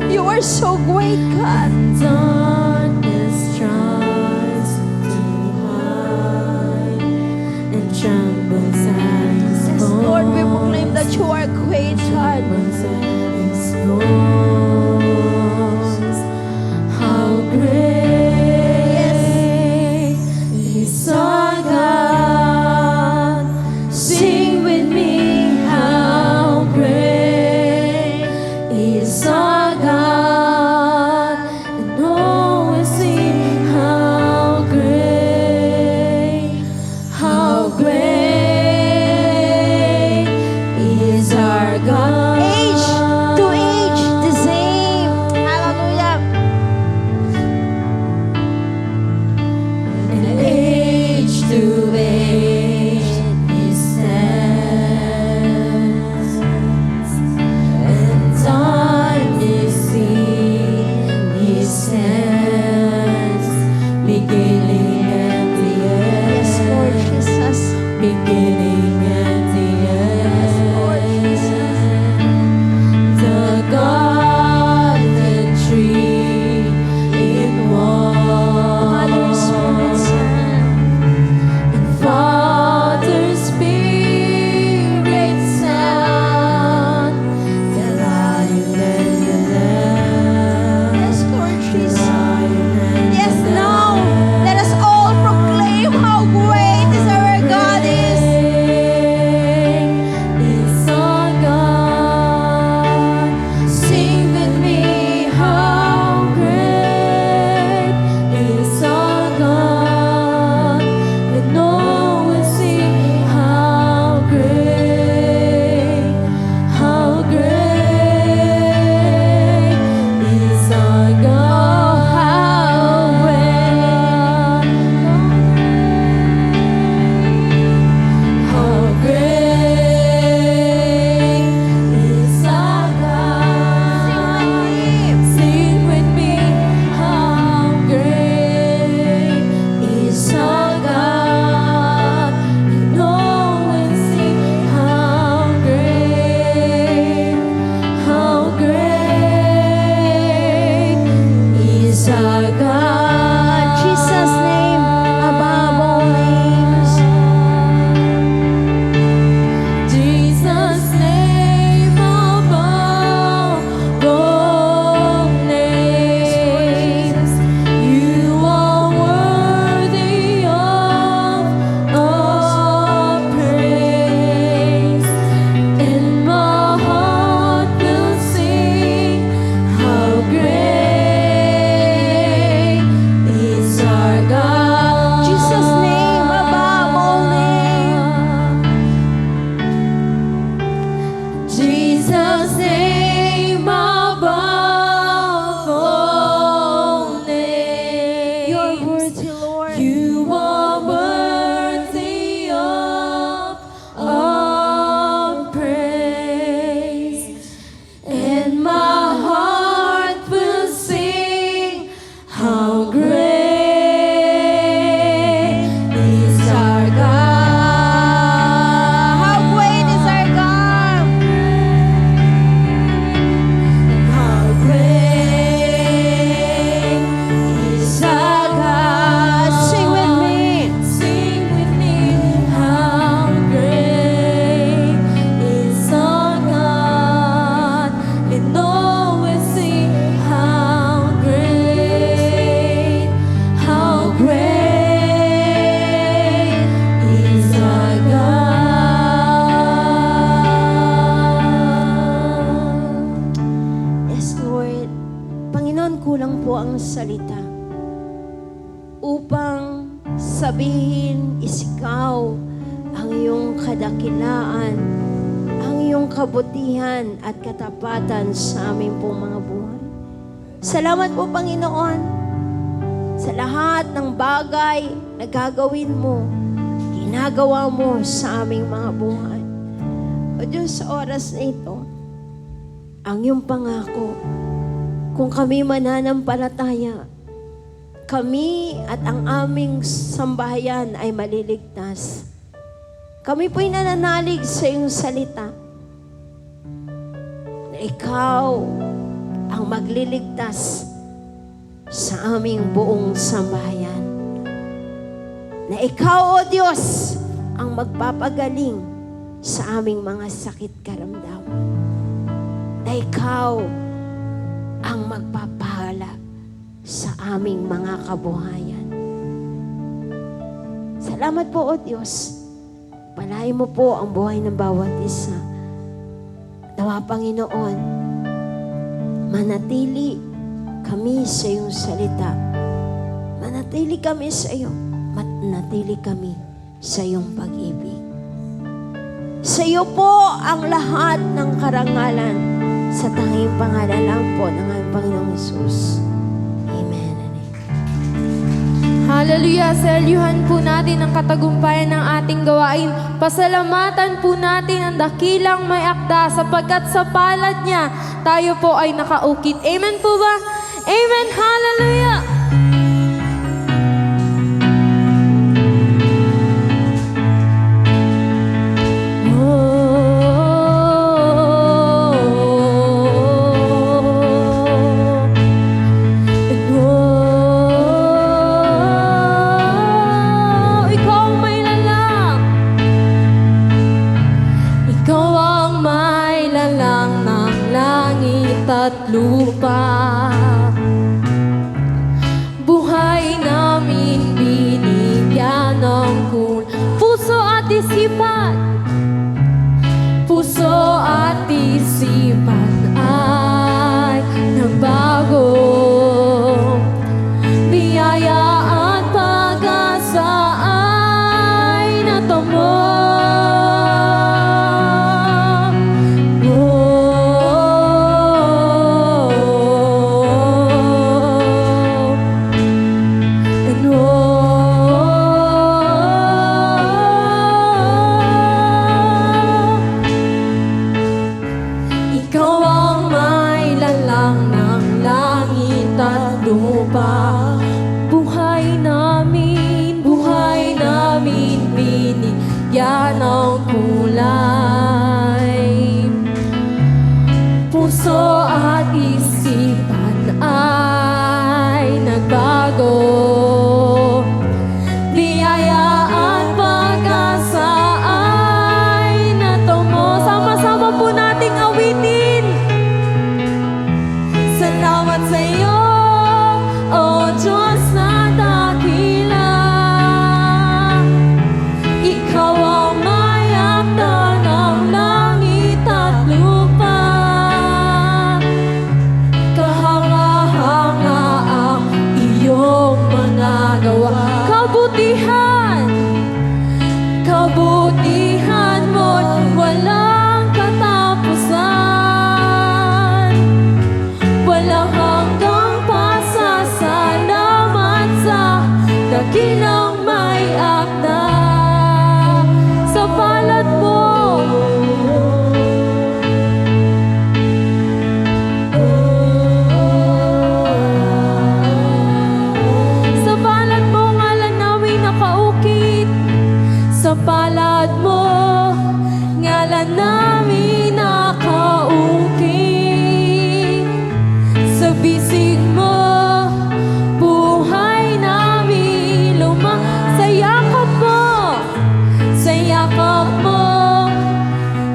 you are so great, God. Darkness tries to hide and trembles at His Yes, Lord, we proclaim that you are great, God. trembles at His voice. How great is our God. Sing with me, how great is our kulang po ang salita upang sabihin, isikaw ang iyong kadakilaan, ang iyong kabutihan at katapatan sa aming pong mga buhay. Salamat po, Panginoon, sa lahat ng bagay na gagawin mo, ginagawa mo sa aming mga buhay. O Diyos, sa oras na ito, ang iyong pangako, kung kami mananampalataya, kami at ang aming sambahayan ay maliligtas. Kami po'y nananalig sa iyong salita na ikaw ang magliligtas sa aming buong sambahayan. Na ikaw, O Diyos, ang magpapagaling sa aming mga sakit karamdaman. Na ikaw ang magpapahala sa aming mga kabuhayan. Salamat po, O Diyos. Palain mo po ang buhay ng bawat isa. Nawa, Panginoon, manatili kami sa iyong salita. Manatili kami sa iyo. Manatili kami sa iyong pag-ibig. Sa iyo po ang lahat ng karangalan sa tanging pangalan lang po ng aming Panginoong Hesus. Amen and amen. Hallelujah! Selyuhan po natin ang katagumpayan ng ating gawain. Pasalamatan po natin ang dakilang may akda sapagkat sa palad niya tayo po ay nakaukit. Amen po ba? Amen! Hallelujah! At lupa, buhay namin binigyan ng puso at isipan, puso at isipan ay nagbago. Biyaya at pag-asa ay natamo. Yan ang kulay, puso at isipan ay nagbago. Biyaya at pag-asa ay natamo. Sama-sama po nating awitin. Salamat sa iyo, O Diyos na dakila. Ikaw ang may akda ng langit at lupa. Kahanga-hanga ang iyong mga gawa. Kabutihan, kabutihan mo't walang katapusan. Walang hanggang pasasalamat sa dakilang may akda. Sa palad mo, sa palad mo ngalan namin nakaukit. Sa palad mo ngalan namin nakaukit. Sa bisig mo buhay namin sa yakap mo, sa yakap mo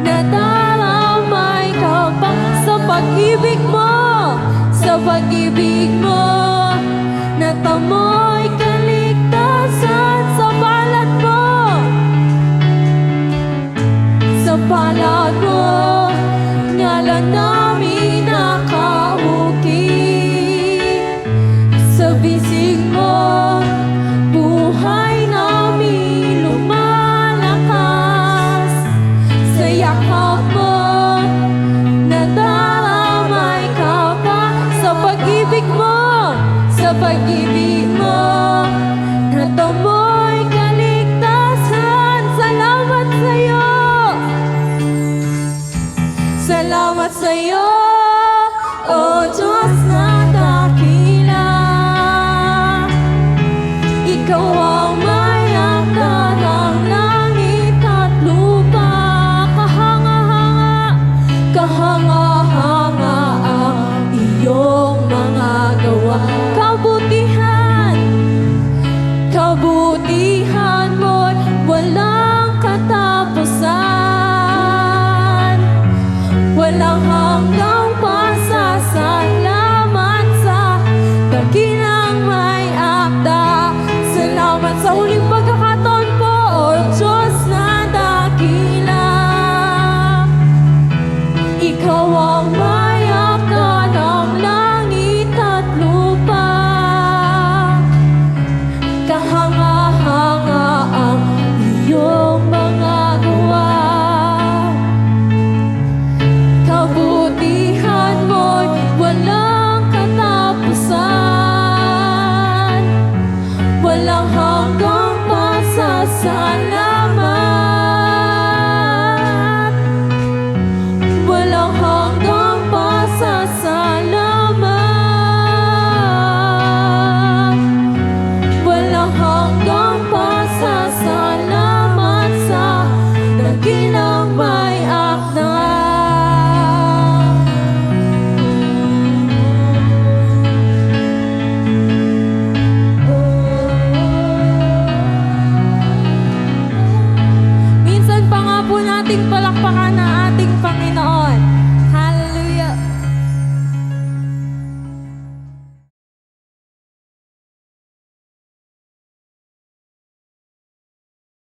nadaramay ka pa. Sa pag-ibig mo, sa pag-ibig mo natamoy kaligtasan. Sa palad mo, sa palad mo ngalan namin nakaukit. nating palakpakan ang ating Panginoon.